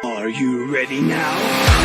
Are you ready now?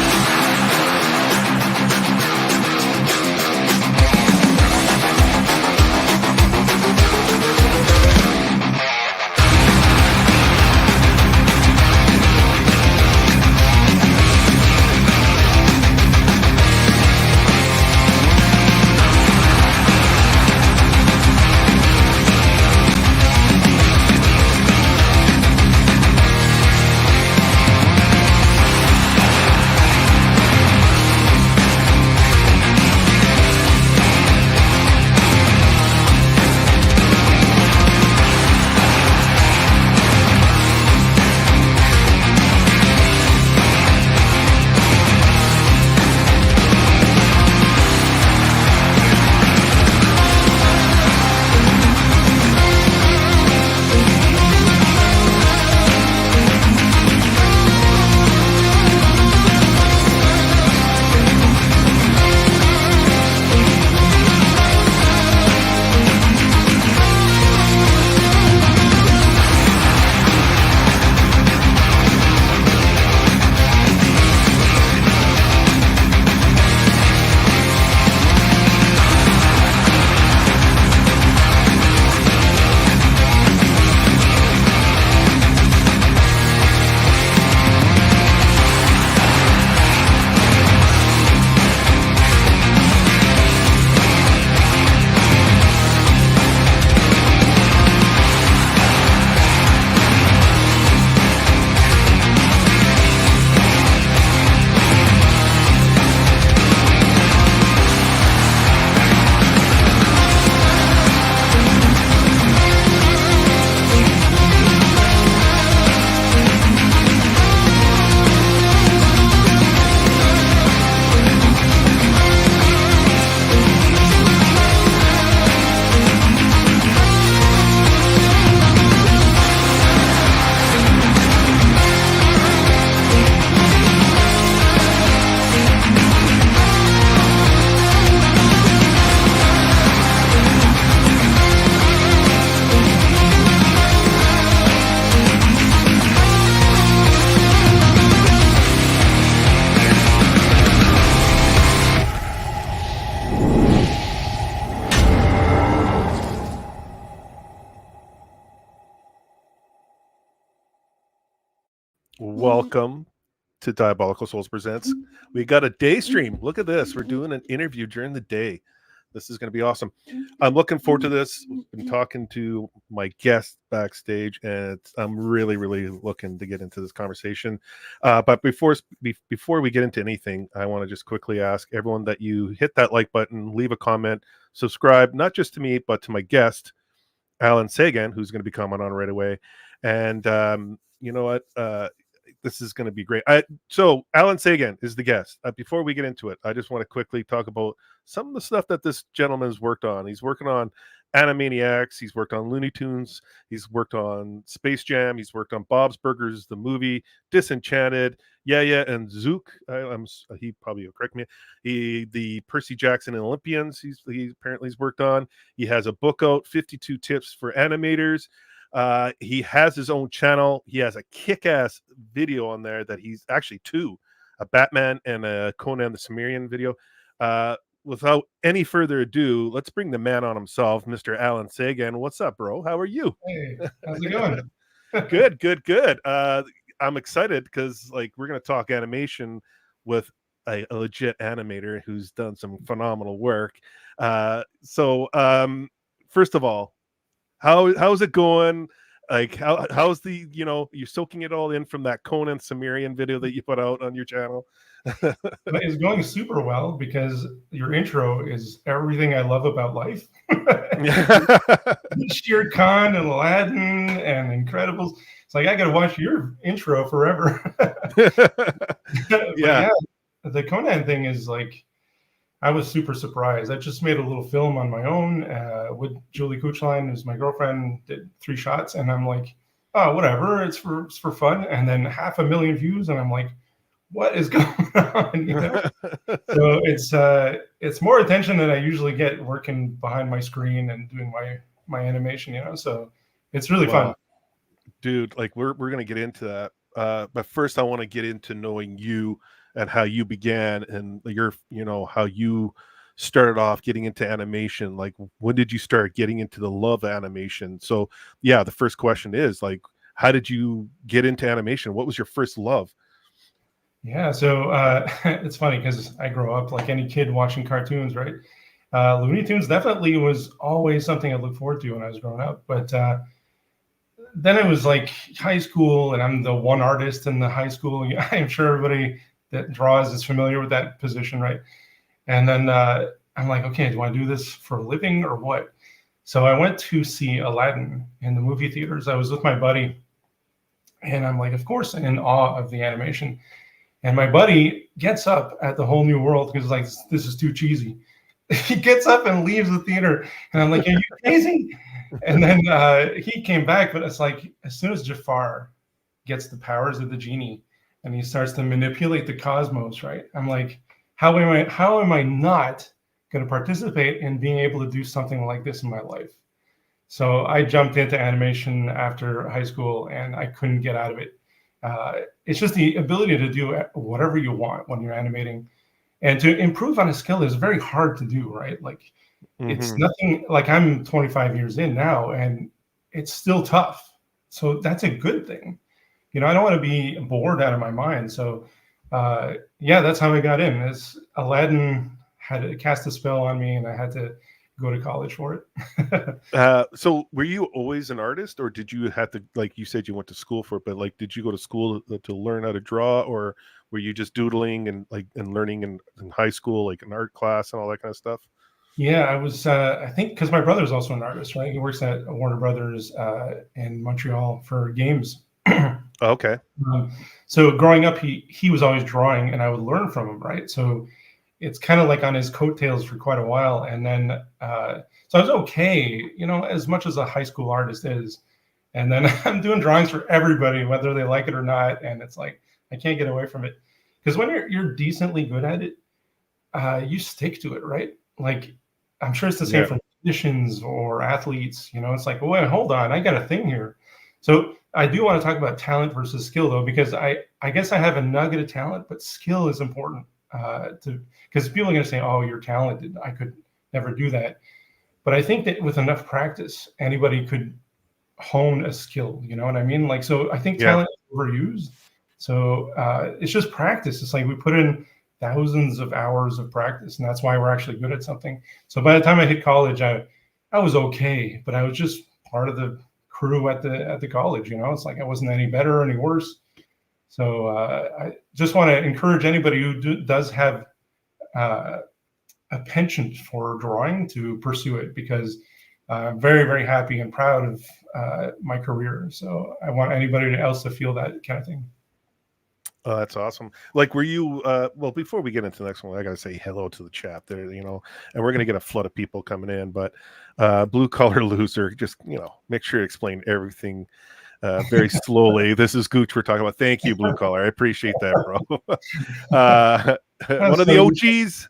Welcome to Diabolical Souls Presents. We got a day stream. Look at this. We're doing an interview during the day. This is going to be awesome. I'm looking forward to this. Been talking to my guest backstage, and I'm really, really looking to get into this conversation. But before we get into anything, I want to just quickly ask everyone that you hit that like button, leave a comment, subscribe, not just to me, but to my guest, Alain Seguin, who's going to be coming on right away. And you know what? This is going to be great. So Alain Seguin is the guest. Before we get into it, I just want to quickly talk about some of the stuff that this gentleman's worked on. He's working on Animaniacs. He's worked on Looney Tunes. He's worked on Space Jam. He's worked on Bob's Burgers, the movie, Disenchanted, Yeah, and Zook. He probably will correct me. The Percy Jackson and Olympians. He apparently has worked on. He has a book out, 52 Tips for Animators. He has his own channel. He has a kick-ass video on there that he's actually two, a Batman and a Conan the Samiran video. Without any further ado, let's bring the man on himself, Mr. Alain Seguin. What's up, bro? How are you? Hey, how's it going? Good. I'm excited because we're going to talk animation with a legit animator who's done some phenomenal work. So first of all, how's it going? How's the, you're soaking it all in from that Conan Samiran video that you put out on your channel? It's going super well because your intro is everything I love about life. Shere Khan and Aladdin and Incredibles. It's like I gotta watch your intro forever. Yeah, the Conan thing is like, I was super surprised. I just made a little film on my own with Julie Kuchline, who's my girlfriend, did 3 shots, and I'm like, oh, whatever, it's for fun. And then 500,000 views, and I'm like, what is going on? So it's more attention than I usually get working behind my screen and doing my animation, So it's really fun. Dude, we're gonna get into that. but first I want to get into knowing you and how you began and your, how you started off getting into animation. Like, when did you start getting into the love of animation? So, yeah, the first question is like, how did you get into animation? What was your first love? Yeah, so it's funny because I grew up like any kid watching cartoons, right? Looney Tunes definitely was always something I looked forward to when I was growing up. But then it was like high school, and I'm the one artist in the high school. I'm sure everybody that draws is familiar with that position, right? And then I'm like, okay, do I do this for a living or what? So I went to see Aladdin in the movie theaters. I was with my buddy, and I'm like, of course, in awe of the animation. And my buddy gets up at the whole new world because like, this is too cheesy. He gets up and leaves the theater, and I'm like, are you crazy? And then he came back, but it's like as soon as Jafar gets the powers of the genie and he starts to manipulate the cosmos, right? I'm like, how am I not going to participate in being able to do something like this in my life? So I jumped into animation after high school, and I couldn't get out of it. It's just the ability to do whatever you want when you're animating, and to improve on a skill is very hard to do, right? Like it's nothing like I'm 25 years in now, and it's still tough. So that's a good thing. I don't want to be bored out of my mind. So yeah, that's how I got in. As Aladdin had to cast a spell on me, and I had to go to college for it. So were you always an artist, or did you have to, like you said, you went to school for it, but like, did you go to school to learn how to draw, or were you just doodling and like, and learning in high school, like an art class and all that kind of stuff? Yeah, I was, I think, because my brother's also an artist, right? He works at Warner Brothers in Montreal for games. Okay. So growing up, he was always drawing, and I would learn from him, right? So it's kind of like on his coattails for quite a while, and then so I was okay, as much as a high school artist is, and then I'm doing drawings for everybody, whether they like it or not, and it's like I can't get away from it because when you're decently good at it, you stick to it, right? Like I'm sure it's the same for musicians or athletes. It's like, wait, hold on, I got a thing here. So I do want to talk about talent versus skill, though, because I guess I have a nugget of talent, but skill is important because people are going to say, oh, you're talented. I could never do that. But I think that with enough practice, anybody could hone a skill. You know what I mean? Like, so I think talent is overused. So it's just practice. It's like we put in thousands of hours of practice, and that's why we're actually good at something. So by the time I hit college, I was okay, but I was just part of the crew at the college. It's like I wasn't any better or any worse. So I just want to encourage anybody who does have a penchant for drawing to pursue it, because I'm very, very happy and proud of my career. So I want anybody else to feel that kind of thing. Oh, that's awesome. Like, were you, well, before we get into the next one, I got to say hello to the chat there, and we're going to get a flood of people coming in, but Blue Collar Loser, just, make sure to explain everything very slowly. This is Gooch we're talking about. Thank you, Blue Collar. I appreciate that, bro. One of the OGs.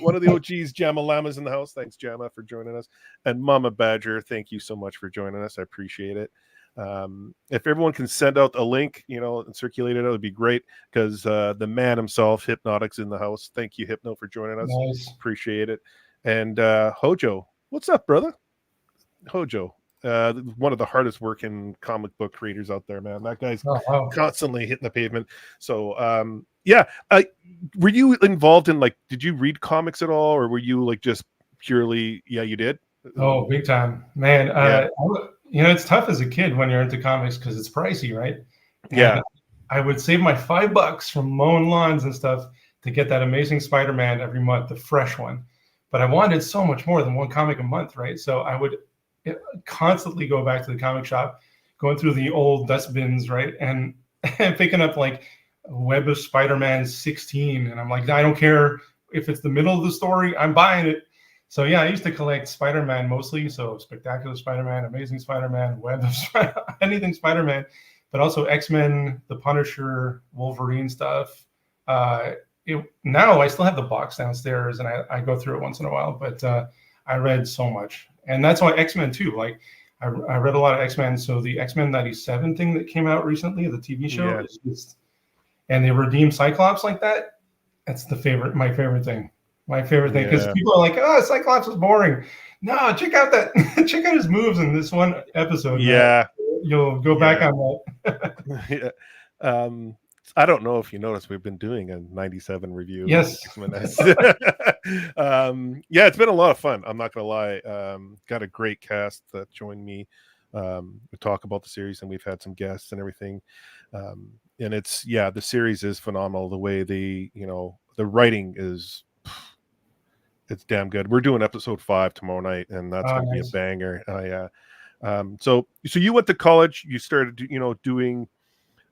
One of the OGs, Jamma Lama's in the house. Thanks, Jamma, for joining us. And Mama Badger, thank you so much for joining us. I appreciate it. If everyone can send out a link, and circulate it, it would be great, because the man himself, Hypnotic's in the house. Thank you, Hypno, for joining us. Nice. Appreciate it. And Hojo, what's up, brother? Hojo, one of the hardest working comic book creators out there, man. That guy's constantly hitting the pavement. So were you involved in, like, did you read comics at all, or were you like just purely you did? Oh, big time, man. It's tough as a kid when you're into comics because it's pricey, right? And I would save my $5 from mowing lawns and stuff to get that Amazing Spider-Man every month, the fresh one. But I wanted so much more than one comic a month, right? So I would constantly go back to the comic shop, going through the old dustbins, right? And picking up like Web of Spider-Man 16. And I'm like, I don't care if it's the middle of the story, I'm buying it. So yeah, I used to collect Spider-Man mostly. So Spectacular Spider-Man, Amazing Spider-Man, Web of Spider-Man, anything Spider-Man, but also X-Men, The Punisher, Wolverine stuff. Now I still have the box downstairs, and I go through it once in a while, but I read so much. And that's why X-Men too. Like I read a lot of X-Men. So the X-Men 97 thing that came out recently, the TV show, is just, and they redeem Cyclops like that. That's my favorite thing. My favorite thing, because people are like, "Oh, Cyclops is boring." No, check out check out his moves in this one episode. Yeah, man. You'll go back on that. Yeah. I don't know if you noticed, we've been doing a 97 review. Yes. Yeah, it's been a lot of fun. I'm not gonna lie. Got a great cast that joined me. We talk about the series, and we've had some guests and everything. And the series is phenomenal. The way the writing is, it's damn good. We're doing episode 5 tomorrow night, and that's gonna be a banger. So you went to college. You started, doing.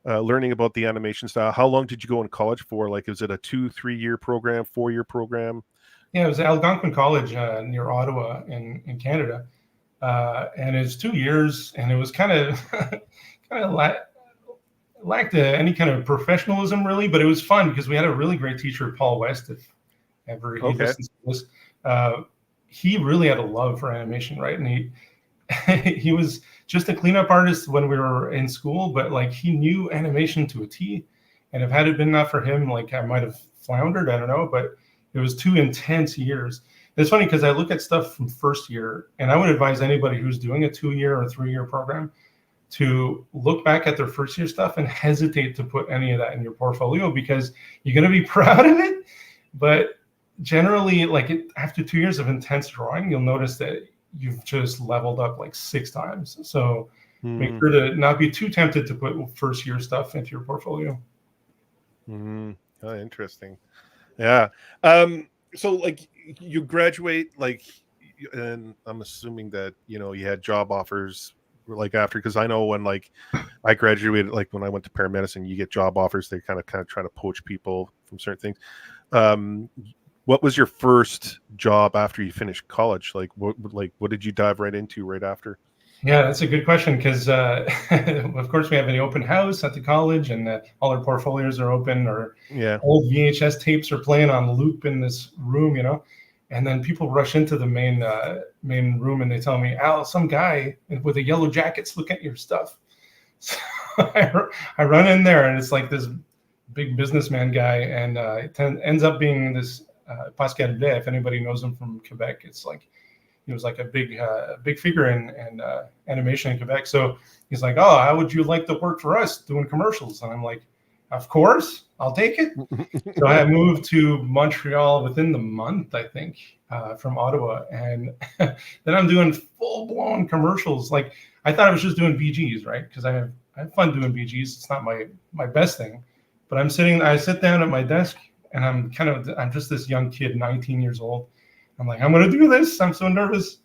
Learning about the animation style. How long did you go in college for? Like, is it a 2-3 year program, 4-year program? Yeah, it was Algonquin College near Ottawa in Canada, and it's 2 years, and it was kind of lacked any kind of professionalism really, but it was fun because we had a really great teacher, Paul West. If ever he listens to this, he really had a love for animation, right? And he was just a cleanup artist when we were in school, but like he knew animation to a T. And if had it been not for him, like I might have floundered, I don't know, but it was 2 intense years. It's funny because I look at stuff from first year, and I would advise anybody who's doing a 2-year or 3-year program to look back at their first year stuff and hesitate to put any of that in your portfolio, because you're going to be proud of it. But generally, like after 2 years of intense drawing, you'll notice that you've just leveled up like 6 times. So make sure to not be too tempted to put first year stuff into your portfolio. Oh, interesting. Yeah. So like you graduate, like, and I'm assuming that, you had job offers like after, because I know when like I graduated, like when I went to paramedicine, you get job offers. They kind of try to poach people from certain things. What was your first job after you finished college? Like what did you dive right into right after? Yeah, that's a good question, because of course we have an open house at the college, and all our portfolios are open, or old VHS tapes are playing on loop in this room, and then people rush into the main room and they tell me, "Al, some guy with a yellow jacket's looking at your stuff." So I run in there, and it's like this big businessman guy, and it ends up being this Pascal Blais. If anybody knows him from Quebec, it's like he was like a big figure in animation in Quebec. So he's like, "Oh, how would you like to work for us doing commercials?" And I'm like, "Of course, I'll take it." So I moved to Montreal within the month, I think, from Ottawa, and then I'm doing full blown commercials. Like I thought I was just doing BGs, right? Because I have fun doing BGs. It's not my best thing, but I sit down at my desk, and I'm just this young kid, 19 years old. I'm like, I'm going to do this. I'm so nervous.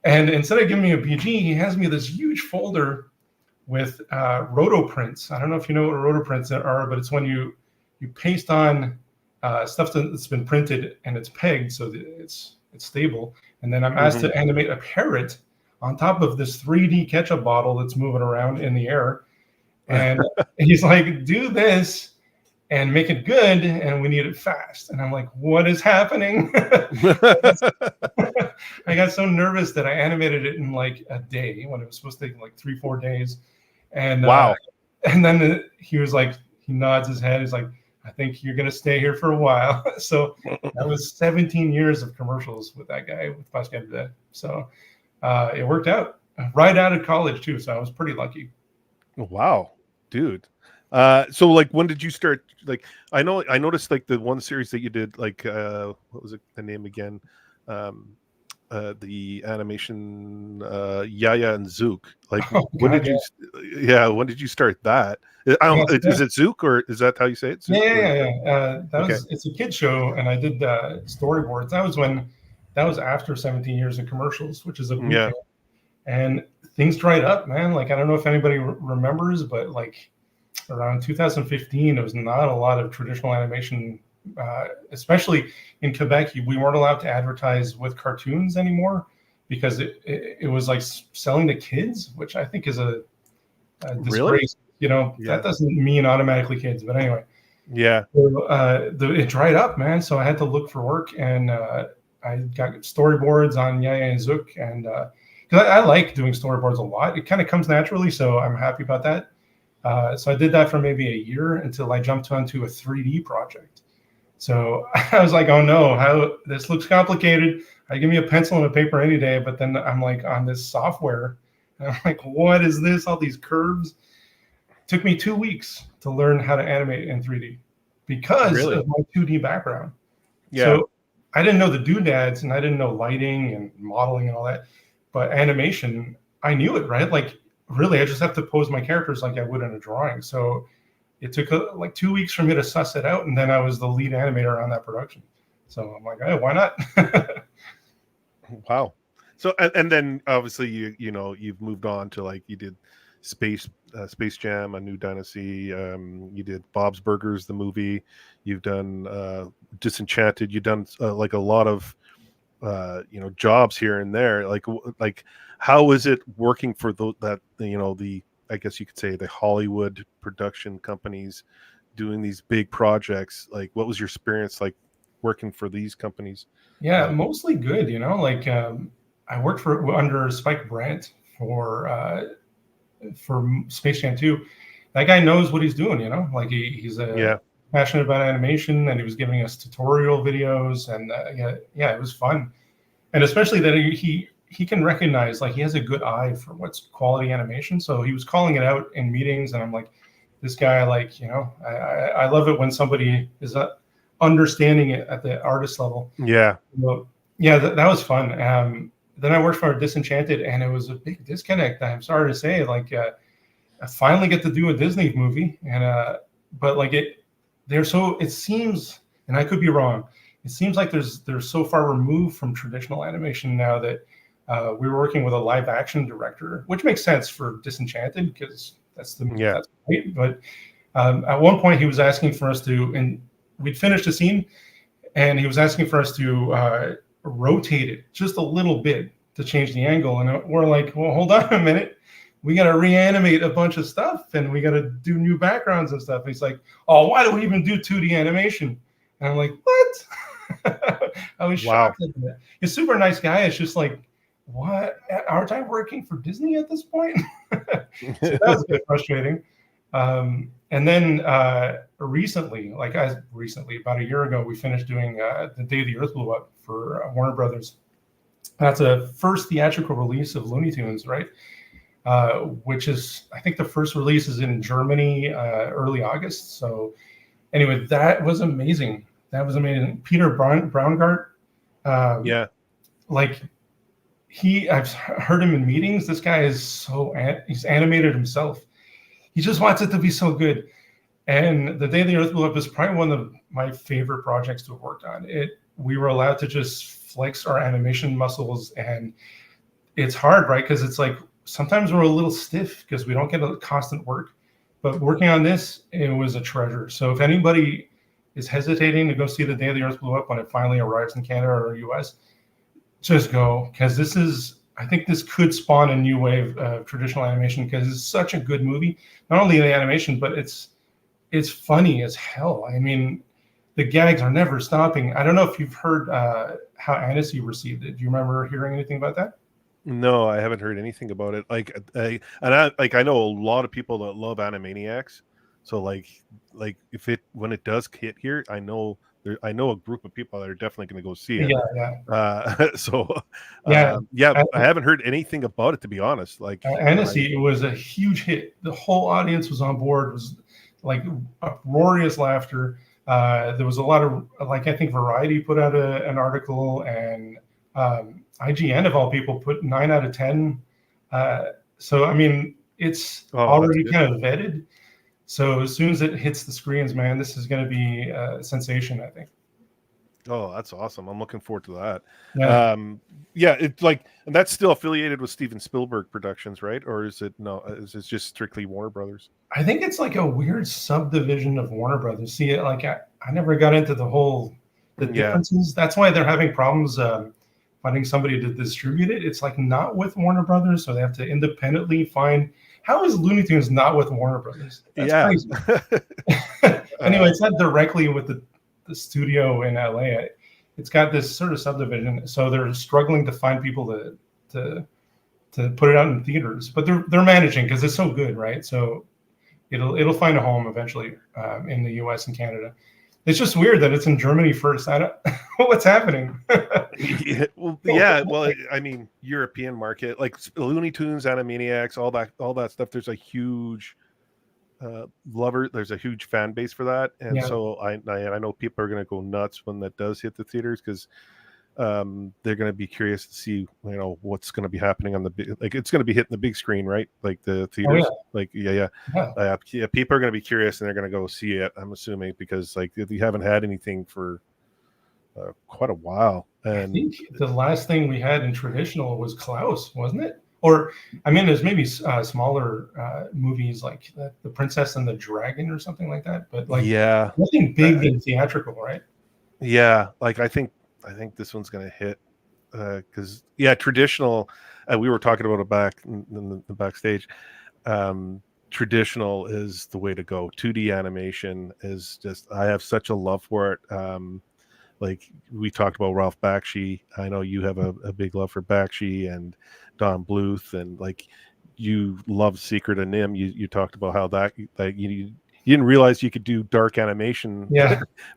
And instead of giving me a BG, he has me this huge folder with roto prints. I don't know if you know what roto prints are, but it's when you paste on stuff that's been printed and it's pegged so that it's stable. And then I'm asked to animate a parrot on top of this 3D ketchup bottle that's moving around in the air. And he's like, "Do this and make it good, and we need it fast." And I'm like, "What is happening?" I got so nervous that I animated it in like a day when it was supposed to take like 3-4 days. And wow. And then he was like, he nods his head. He's like, "I think you're going to stay here for a while." So that was 17 years of commercials with that guy, with Pascal Blais. So it worked out right out of college too. So I was pretty lucky. Wow, dude. So like when did you start? Like I noticed like the one series that you did, like what was it, the name again? The animation Yaya and Zook. Like when did you start that? Is it Zook, or is that how you say it? Zook, yeah. It's a kid show, and I did storyboards. That was after 17 years of commercials, which is a boot camp. And things dried up, man. Like I don't know if anybody remembers, but like around 2015, there was not a lot of traditional animation, especially in Quebec. We weren't allowed to advertise with cartoons anymore because it was like selling to kids, which I think is a disgrace. Really? That doesn't mean automatically kids, but anyway. Yeah. So, it dried up, man. So I had to look for work, and I got storyboards on Yaya and Zook, and because I like doing storyboards a lot. It kind of comes naturally, so I'm happy about that. So I did that for maybe a year until I jumped onto a 3D project. So I was like, oh no, how this looks complicated. I give me a pencil and a paper any day, but then I'm like on this software, and I'm like, what is this? All these curves. It took me 2 weeks to learn how to animate in 3D because of my 2D background. Yeah. So I didn't know the doodads, and I didn't know lighting and modeling and all that, but animation, I knew it, right? Like, really, I just have to pose my characters like I would in a drawing. So it took like 2 weeks for me to suss it out, and then I was the lead animator on that production. So I'm like, hey, why not? Wow. So and then obviously you've moved on to, like, you did Space Jam: A New Dynasty. You did Bob's Burgers, the movie. You've done Disenchanted. You've done like a lot of jobs here and there. Like how is it working for the I guess you could say the Hollywood production companies doing these big projects? Like, what was your experience like working for these companies? Yeah, mostly good. Like I worked under Spike Brandt for Space Jam 2. That guy knows what he's doing. Like he's passionate about animation, and he was giving us tutorial videos, and it was fun. And especially that he can recognize, like, he has a good eye for what's quality animation. So he was calling it out in meetings, and I'm like, this guy, like, I love it when somebody is understanding it at the artist level. Yeah. That was fun. Then I worked for Disenchanted, and it was a big disconnect. I'm sorry to say, like, I finally get to do a Disney movie, and but like it seems, and I could be wrong, it seems like they're so far removed from traditional animation now that we were working with a live action director, which makes sense for Disenchanted because that's right. But at one point he was asking for us to, and we'd finished a scene, and he was asking for us to rotate it just a little bit to change the angle, and we're like, well, hold on a minute. We got to reanimate a bunch of stuff, and we got to do new backgrounds and stuff. And he's like, oh, why do we even do 2D animation? And I'm like, what? I was shocked at that. He's a super nice guy. It's just like, what? Aren't I working for Disney at this point? So that was a bit frustrating. And then recently, about a year ago, we finished doing The Day the Earth Blew Up for Warner Brothers. That's a first theatrical release of Looney Tunes, right? Which is, I think the first release is in Germany early August. So anyway, that was amazing. Peter Braungart, like I've heard him in meetings. This guy is he's animated himself. He just wants it to be so good. And The Day the Earth Blew Up is probably one of my favorite projects to have worked on. We were allowed to just flex our animation muscles, and it's hard, right? Because it's like, sometimes we're a little stiff because we don't get a constant work, but working on this, it was a treasure. So if anybody is hesitating to go see The Day the Earth Blew Up when it finally arrives in Canada or US, just go, because I think this could spawn a new wave of traditional animation, because it's such a good movie. Not only the animation, but it's funny as hell. I mean, the gags are never stopping. I don't know if you've heard how Annecy received it. Do you remember hearing anything about that? No, I haven't heard anything about it. I know a lot of people that love Animaniacs. So when it does hit here, I know a group of people that are definitely going to go see it. I haven't heard anything about it, to be honest. Annecy, it was a huge hit. The whole audience was on board. It was like uproarious laughter. There was a lot of, I think Variety put out an article, and IGN of all people put 9 out of 10. So I mean, it's already kind of vetted. So as soon as it hits the screens, man, this is going to be a sensation, I think. Oh, that's awesome! I'm looking forward to that. Yeah, it's like, and that's still affiliated with Steven Spielberg Productions, right? Or is it no? Is it just strictly Warner Brothers? I think it's like a weird subdivision of Warner Brothers. See, I never got into the differences. That's why they're having problems finding somebody to distribute it. It's like not with Warner Brothers, so they have to independently find. How is Looney Tunes not with Warner Brothers? That's crazy. Anyway, it's not directly with the studio in LA. It's got this sort of subdivision, so they're struggling to find people to to put it out in theaters, but they're managing because it's so good, right? So it'll find a home eventually in the U.S. and Canada. It's just weird that it's in Germany first. I don't what's happening. Well, I mean, European market, like Looney Tunes, Animaniacs, all that stuff. There's a huge there's a huge fan base for that, and so I know people are going to go nuts when that does hit the theaters because they're going to be curious to see what's going to be happening on the big, like it's going to be hitting the big screen, right? Like the theaters. People are going to be curious and they're going to go see it, I'm assuming, because like you haven't had anything for quite a while. And I think the last thing we had in traditional was Klaus, wasn't it? Or I mean, there's maybe smaller movies like the Princess and the Dragon or something like that, but like nothing big and theatrical, right? Yeah, like I think this one's going to hit because traditional. We were talking about it back in the backstage. Traditional is the way to go. 2D animation is just. I have such a love for it. Like we talked about Ralph Bakshi. I know you have a big love for Bakshi and Don Bluth, and like you love Secret of Nim. You talked about how that you didn't realize you could do dark animation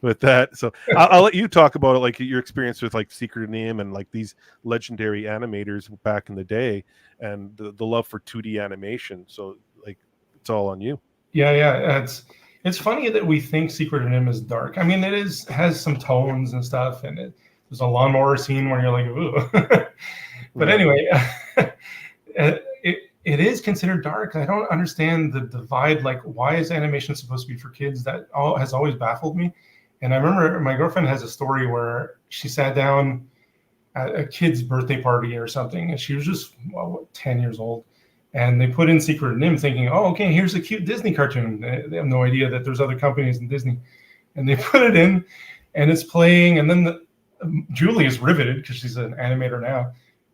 with that. So I'll let you talk about it, like your experience with like Secret of Nim and like these legendary animators back in the day, and the love for 2D animation. So like it's all on you. Yeah. It's funny that we think Secret of Nim is dark. I mean, has some tones and stuff, and there's a lawnmower scene where you're like, ooh. But anyway, it is considered dark. I don't understand the divide. Like, why is animation supposed to be for kids? That has always baffled me. And I remember my girlfriend has a story where she sat down at a kid's birthday party or something, and she was just 10 years old. And they put in Secret of Nim thinking, oh, okay, here's a cute Disney cartoon. They have no idea that there's other companies in Disney. And they put it in, and it's playing. And then Julie is riveted because she's an animator now.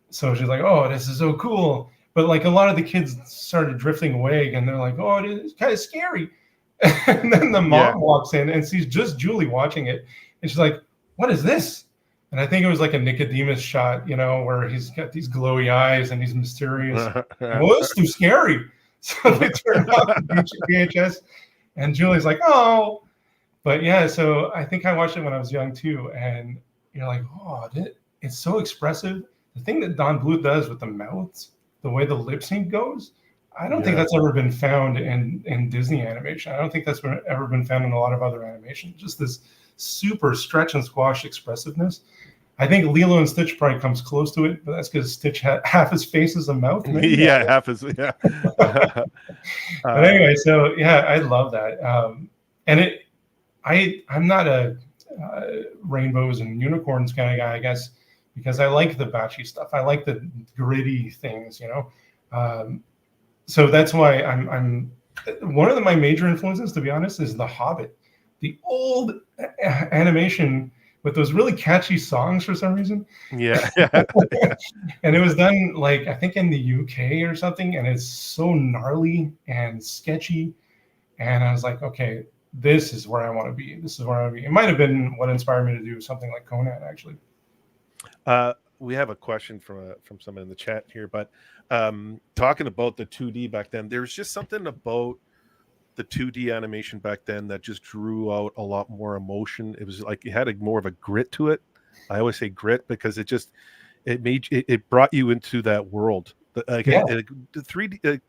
So she's like, oh, this is so cool. But like a lot of the kids started drifting away, and they're like, oh, it's kind of scary. And then the mom walks in and sees just Julie watching it. And she's like, what is this? And I think it was like a Nicodemus shot, where he's got these glowy eyes and he's mysterious. Well, it's too scary. So they turned off the VHS, and Julie's like, oh. But yeah, so I think I watched it when I was young too. And you're like, oh, it's so expressive. The thing that Don Bluth does with the mouths, the way the lip sync goes, I don't think that's ever been found in Disney animation. I don't think that's ever been found in a lot of other animation. Just this super stretch and squash expressive-ness. I think Lilo and Stitch probably comes close to it, but that's because Stitch had half his face is a mouth. Maybe. Half his, But anyway, so I love that. And I'm not a rainbows and unicorns kind of guy, I guess, because I like the batchy stuff. I like the gritty things, so that's why I'm one of my major influences, to be honest, is The Hobbit, the old animation with those really catchy songs for some reason. Yeah. And it was done like, I think in the UK or something. And it's so gnarly and sketchy. And I was like, okay, this is where I want to be. This is where I want to be. It might've been what inspired me to do something like Conan, actually. We have a question from someone in the chat here, but talking about the 2D back then, there's just something about the 2D animation back then that just drew out a lot more emotion. It was like it had more of a grit to it. I always say grit because it brought you into that world. Like the 3D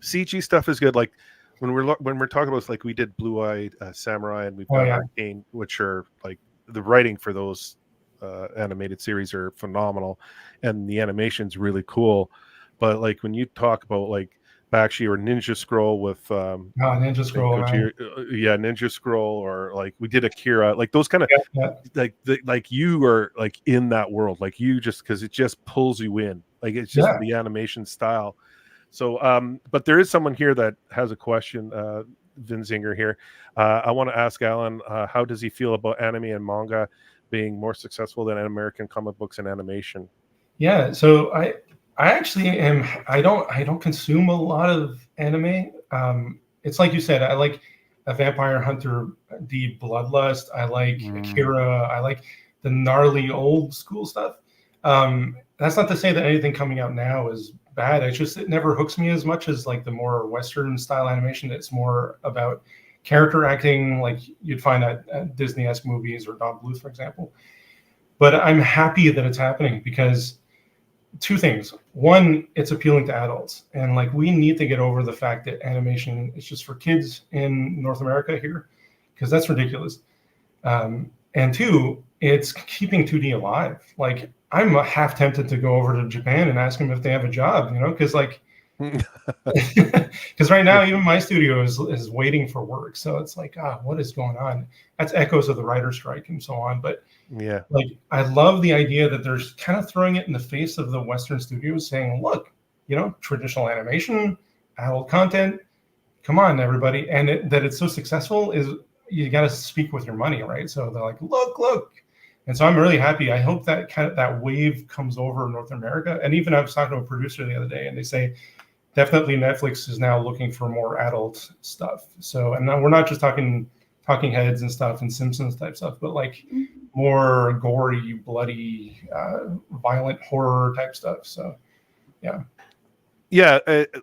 CG stuff is good. Like when we're talking about like we did Blue Eyed Samurai and we've got Arcane, which are like the writing for those animated series are phenomenal, and the animation's really cool. But like when you talk about like Bakshi or Ninja Scroll with Ninja Scroll, Ninja Scroll, or like we did Akira, like those kind of like you are like in that world, like you just because it just pulls you in, like it's just the animation style. So but there is someone here that has a question, Vinzinger here. I want to ask Alan, how does he feel about anime and manga being more successful than American comic books and animation? Yeah, so I actually am. I don't consume a lot of anime. It's like you said. I like a Vampire Hunter D Bloodlust. I like Akira. I like the gnarly old school stuff. That's not to say that anything coming out now is bad. It never hooks me as much as like the more Western style animation. That's more about character acting, like you'd find at Disney-esque movies or Don Bluth, for example. But I'm happy that it's happening because two things. One, it's appealing to adults, and like we need to get over the fact that animation is just for kids in North America here, because that's ridiculous. And two, it's keeping 2D alive. Like I'm half tempted to go over to Japan and ask them if they have a job, because like, because right now even my studio is waiting for work. So it's like, what is going on? That's echoes of the writer strike and so on. But yeah, like I love the idea that they're kind of throwing it in the face of the Western studios, saying, look, traditional animation, adult content, come on, everybody. And that it's so successful is you got to speak with your money, right? So they're like, look. And so I'm really happy. I hope that wave comes over North America. And even I was talking to a producer the other day, and they say definitely Netflix is now looking for more adult stuff. So, and we're not just talking Heads and stuff and Simpsons type stuff, but like more gory, bloody, violent horror type stuff. So, yeah. Yeah,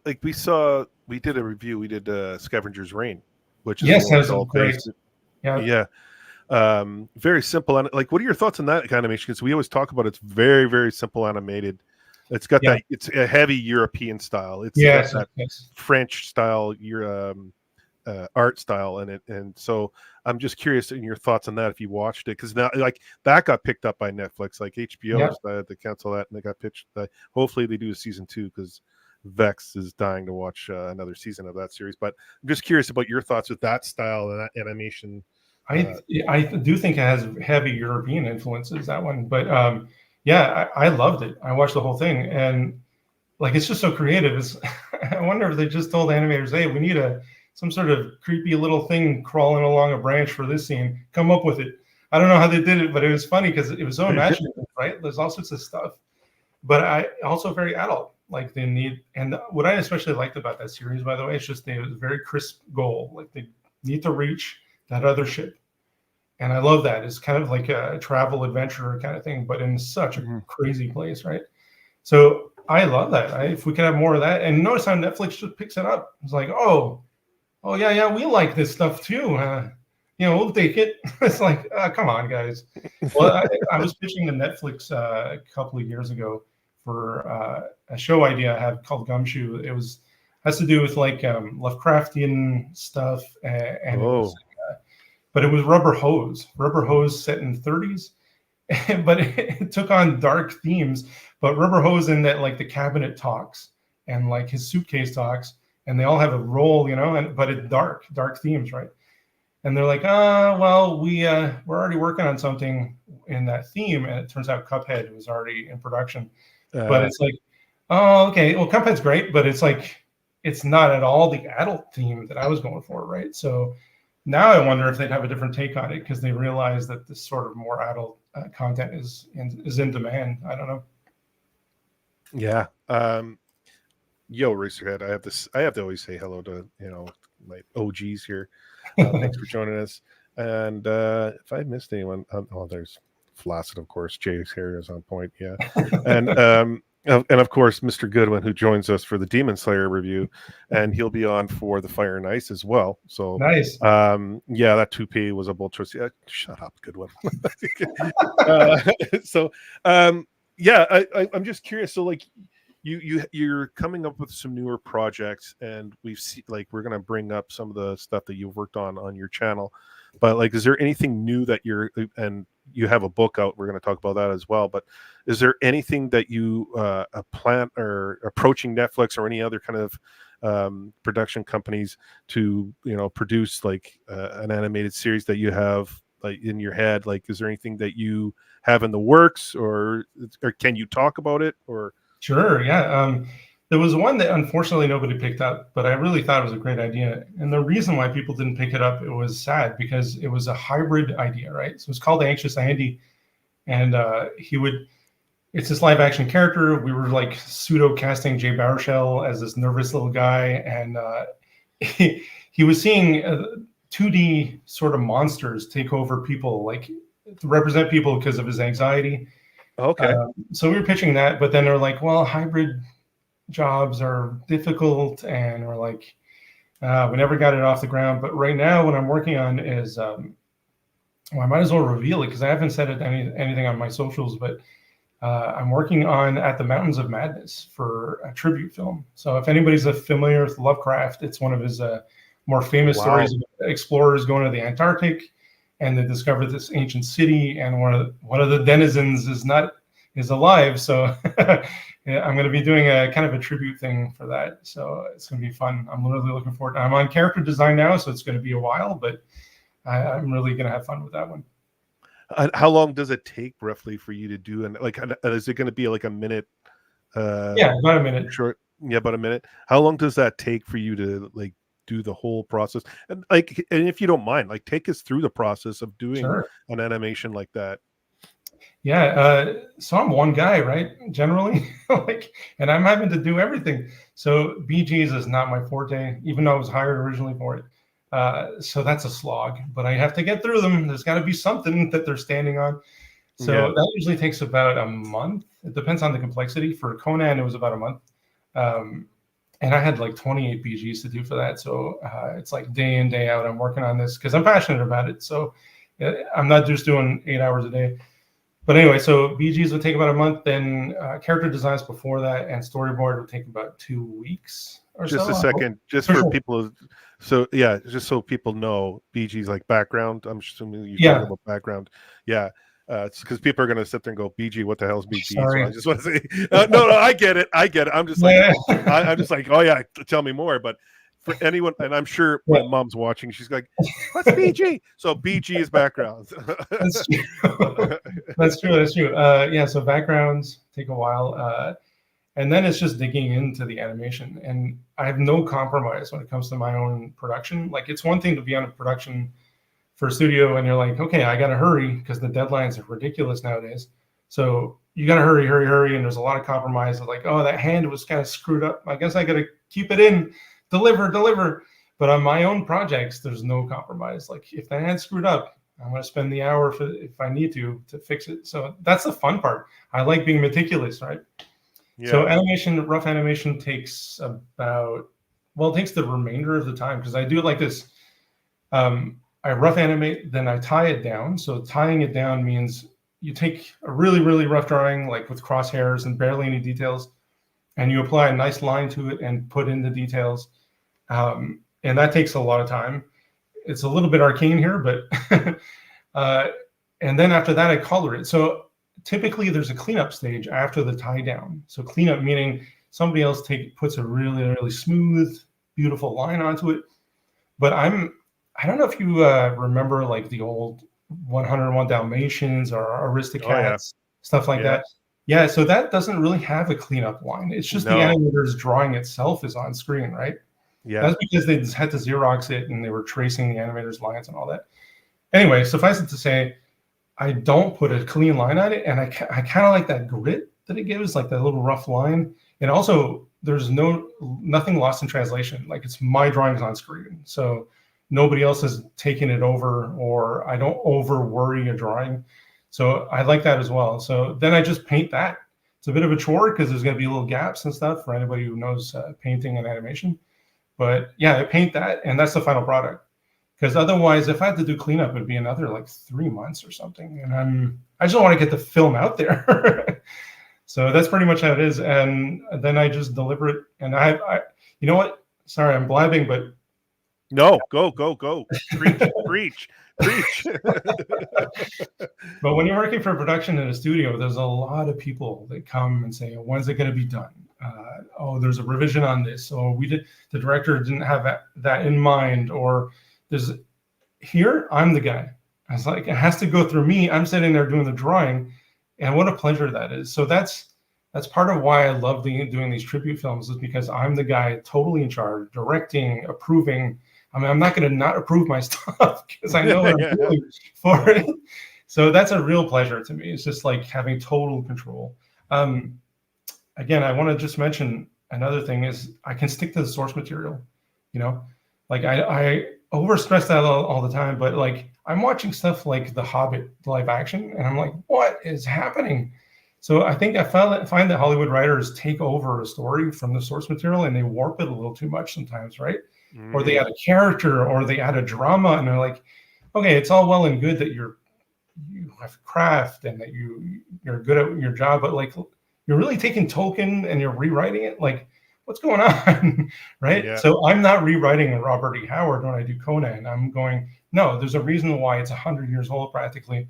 like we did a review. We did Scavengers Rain, which is yes, that's great. Based. Yeah. Very simple. And like, what are your thoughts on that animation? Because we always talk about it's very, very simple animated. It's got that. It's a heavy European style. It's got that French style, art style in it. And so I'm just curious in your thoughts on that if you watched it, because now like that got picked up by Netflix. Like HBO decided to cancel that, and they got pitched. Hopefully they do a season 2 because Vex is dying to watch another season of that series. But I'm just curious about your thoughts with that style and that animation. I do think it has heavy European influences, that one, but I loved it. I watched the whole thing, and like it's just so creative. I wonder if they just told animators, hey, we need some sort of creepy little thing crawling along a branch for this scene. Come up with it. I don't know how they did it, but it was funny because it was so imaginative, right? There's all sorts of stuff, but I also very adult. Like they need, and what I especially liked about that series, by the way, is just it was a very crisp goal. Like they need to reach that other ship. And I love that. It's kind of like a travel adventure kind of thing, but in such a crazy place, right? So I love that. If we could have more of that. And notice how Netflix just picks it up. It's like, oh yeah, we like this stuff too. We'll take it. It's like, come on, guys. Well, I was pitching to Netflix a couple of years ago for a show idea I have called Gumshoe. It has to do with like Lovecraftian stuff, and it was, but it was Rubber Hose set in the 30s, but it took on dark themes. But Rubber Hose in that like the cabinet talks and like his suitcase talks, and they all have a role, but it's dark themes, right? And they're like, well, we're already working on something in that theme, and it turns out Cuphead was already in production. But it's like, oh, okay, well, Cuphead's great, but it's like it's not at all the adult theme that I was going for, right? So now I wonder if they'd have a different take on it because they realize that this sort of more adult content is in demand. I don't know. Yeah. Yo, Racerhead, I have to always say hello to my OGs here. Thanks for joining us. And if I missed anyone, there's Flaccid, of course. Jay's hair is on point. Yeah. And of course, Mr. Goodwin, who joins us for the Demon Slayer review, and he'll be on for the Fire and Ice as well. So nice. That toupee was a bold choice. Yeah, shut up, Goodwin. I'm just curious. So like, you're coming up with some newer projects, and we're gonna bring up some of the stuff that you've worked on your channel. But like, is there anything new that you have a book out? We're going to talk about that as well. But is there anything that you plan or approaching Netflix or any other kind of production companies to produce like an animated series that you have like in your head? Like, is there anything that you have in the works, or can you talk about it? Or sure, yeah. There was one that unfortunately nobody picked up, but I really thought it was a great idea. And the reason why people didn't pick it up, it was sad because it was a hybrid idea, right? So it's called Anxious Andy. And it's this live action character. We were like pseudo casting Jay Baruchel as this nervous little guy. And he was seeing 2D sort of monsters take over people, like to represent people because of his anxiety. Okay. So we were pitching that, but then they're like, well, hybrid jobs are difficult, and we're like, we never got it off the ground. But right now, what I'm working on is, well, I might as well reveal it because I haven't said anything on my socials, but I'm working on At the Mountains of Madness for a tribute film. So if anybody's familiar with Lovecraft, it's one of his more famous stories of explorers going to the Antarctic, and they discover this ancient city, and one of the denizens is alive. So yeah, I'm going to be doing a kind of a tribute thing for that. So it's going to be fun. I'm really looking forward to it. I'm on character design now, so it's going to be a while, but I'm really going to have fun with that one. How long does it take roughly for you to do? And like, is it going to be like a minute? Yeah, about a minute. Short. Yeah, about a minute. How long does that take for you to like do the whole process? And like, and if you don't mind, like, take us through the process of doing an animation like that. Yeah, so I'm one guy, right? Generally, like, and I'm having to do everything. So BGs is not my forte, even though I was hired originally for it. So that's a slog, but I have to get through them. There's got to be something that they're standing on. So that usually takes about a month. It depends on the complexity. For Conan, it was about a month. And I had like 28 BGs to do for that. So it's like day in, day out, I'm working on this because I'm passionate about it. So I'm not just doing 8 hours a day. But anyway, so BGs would take about a month. Then character designs before that and storyboard would take about 2 weeks or just so. Just a second, just for people. So yeah, just so people know, BG's like background. I'm assuming you're talking about background. Yeah. It's because people are going to sit there and go, BG, what the hell is BG? Sorry. So I just want to say, no, I get it. I'm just like, I'm just like, oh yeah, tell me more. But for anyone, and I'm sure my mom's watching, she's like, what's BG? So BG is backgrounds. That's true. That's true. Yeah, so backgrounds take a while. And then it's just digging into the animation. And I have no compromise when it comes to my own production. Like, it's one thing to be on a production for a studio and you're like, okay, I got to hurry because the deadlines are ridiculous nowadays. So you got to hurry. And there's a lot of compromise of like, oh, that hand was kind of screwed up. I guess I got to keep it in, deliver. But on my own projects, there's no compromise. Like, if the hand's screwed up, I'm going to spend the hour if I need to fix it. So that's the fun part. I like being meticulous, right? Yeah. So rough animation takes about, well, it takes the remainder of the time because I do it like this. I rough animate, then I tie it down. So tying it down means you take a really, really rough drawing, like with crosshairs and barely any details, and you apply a nice line to it and put in the details. And that takes a lot of time. It's a little bit arcane here, but and then after that, I color it. So typically there's a cleanup stage after the tie down. So cleanup meaning somebody else puts a really, really smooth, beautiful line onto it. But I don't know if you remember like the old 101 Dalmatians or Aristocats, stuff like that. Yeah, so that doesn't really have a cleanup line. It's just the animator's drawing itself is on screen, right? Yeah. That's because they just had to Xerox it and they were tracing the animator's lines and all that. Anyway, suffice it to say, I don't put a clean line on it, and I kind of like that grit that it gives, like that little rough line. And also, there's nothing lost in translation. Like, it's my drawings on screen, so nobody else has taken it over, or I don't over worry a drawing. So I like that as well. So then I just paint that. It's a bit of a chore because there's going to be little gaps and stuff for anybody who knows painting and animation. But yeah, I paint that, and that's the final product. Because otherwise, if I had to do cleanup, it'd be another like 3 months or something. And I just don't want to get the film out there. So that's pretty much how it is. And then I just deliver it. And I you know what? Sorry, I'm blabbing, but no, go. Preach. But when you're working for a production in a studio, there's a lot of people that come and say, when's it going to be done? Oh, there's a revision on this. Or the director didn't have that in mind. Or I'm the guy. I was like, it has to go through me. I'm sitting there doing the drawing. And what a pleasure that is. So that's part of why I love doing these tribute films, is because I'm the guy totally in charge, directing, approving. I mean, I'm not going to not approve my stuff because I know what I'm doing for it. So that's a real pleasure to me. It's just like having total control. Again, I want to just mention another thing is I can stick to the source material. You know, like I overstress that all the time, but like I'm watching stuff like The Hobbit live action, and I'm like, what is happening? So I think find that Hollywood writers take over a story from the source material and they warp it a little too much sometimes, right? Or they add a character or they add a drama, and they're like, okay, it's all well and good that you have craft and that you're good at your job, but like you're really taking Tolkien and you're rewriting it. Like, what's going on, right? Yeah. So I'm not rewriting a Robert E. Howard when I do Conan. I'm going, no, there's a reason why it's 100 years old practically,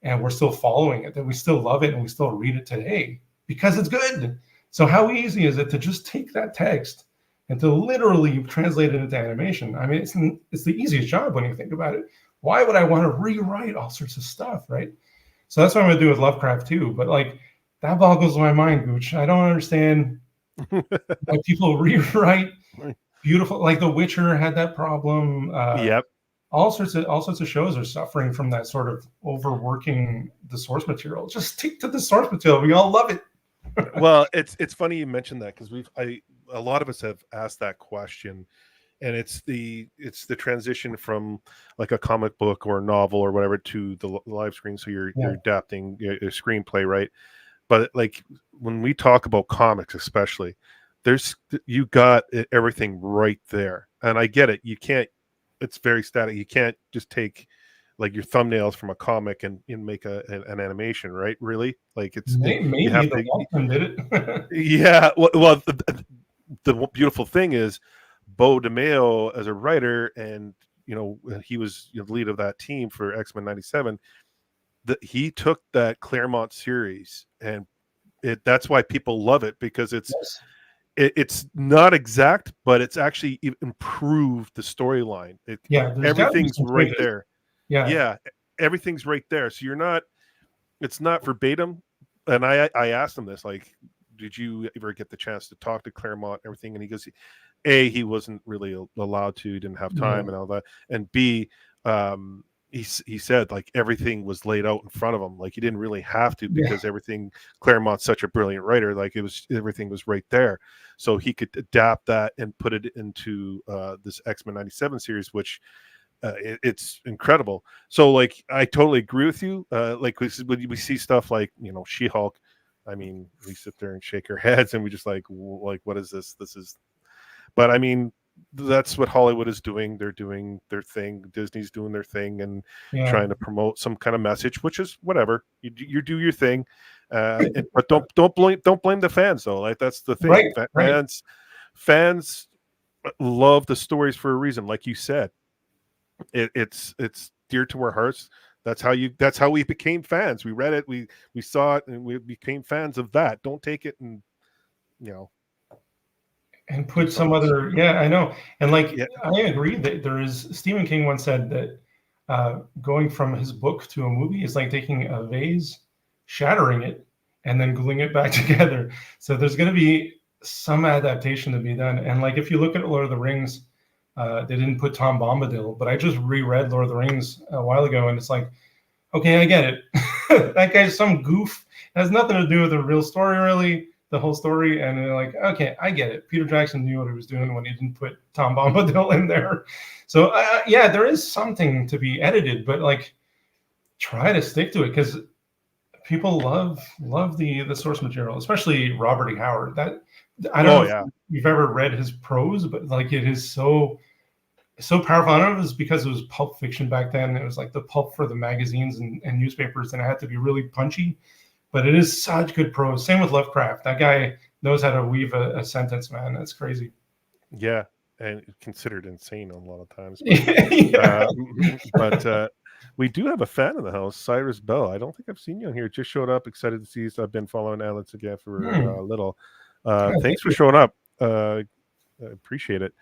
and we're still following it, that we still love it and we still read it today because it's good. So how easy is it to just take that text and to literally translate it into animation? I mean, it's the easiest job when you think about it. Why would I want to rewrite all sorts of stuff, right? So that's what I'm going to do with Lovecraft too. But like, that boggles my mind, Gooch. I don't understand why people rewrite beautiful, like The Witcher had that problem. Yep. All sorts of shows are suffering from that sort of overworking the source material. Just stick to the source material. We all love it. Well, it's funny you mentioned that, because a lot of us have asked that question, and it's the transition from like a comic book or a novel or whatever to the live screen. So you're adapting a screenplay, right? But like when we talk about comics, especially, you got everything right there, and I get it. You can't. It's very static. You can't just take like your thumbnails from a comic and make an animation, right? Really? Like Maybe you have the Walkman did it. Yeah. Well, the beautiful thing is Bo DeMeo as a writer, and he was the lead of that team for X-Men '97. He took that Claremont series, and that's why people love it, because it's it's not exact, but it's actually improved the storyline. Everything's right there. Yeah, everything's right there. So it's not verbatim. And I asked him this, like, did you ever get the chance to talk to Claremont and everything? And he goes, A, he wasn't really allowed to, he didn't have time and all that. And B, he said like everything was laid out in front of him, like he didn't really have to, because Claremont's such a brilliant writer, like everything was right there, so he could adapt that and put it into this X-Men '97 series, which it's incredible. So like I totally agree with you. Like when we see stuff like She-Hulk, I mean, we sit there and shake our heads and we just like what is this? But I mean, that's what Hollywood is doing. They're doing their thing. Disney's doing their thing and trying to promote some kind of message, which is whatever. You do your thing, but don't blame the fans though. Like that's the thing. Fans love the stories for a reason. Like you said, it's dear to our hearts. That's how we became fans. We read it, we saw it, and we became fans of that. Don't take it and and put some other, I know. And like, I agree that Stephen King once said that going from his book to a movie is like taking a vase, shattering it, and then gluing it back together. So there's going to be some adaptation to be done. And like, if you look at Lord of the Rings, they didn't put Tom Bombadil, but I just reread Lord of the Rings a while ago, and it's like, okay, I get it. That guy's some goof. It has nothing to do with the real story, really. The whole story, and they're like, okay, I get it. Peter Jackson knew what he was doing when he didn't put Tom Bombadil in there. So there is something to be edited, but like, try to stick to it, because people love the source material, especially Robert E. Howard. That I don't know if you've ever read his prose, but like it is so powerful. I don't know if it was because it was pulp fiction back then. It was like the pulp for the magazines and newspapers, and it had to be really punchy. But it is such good prose. Same with Lovecraft. That guy knows how to weave a sentence, man. That's crazy. Yeah, and considered insane a lot of times. But we do have a fan in the house, Cyrus Bell. I don't think I've seen you on here. Just showed up. Excited to see you. So I've been following Alain Seguin for a little. Thanks for showing up. I appreciate it.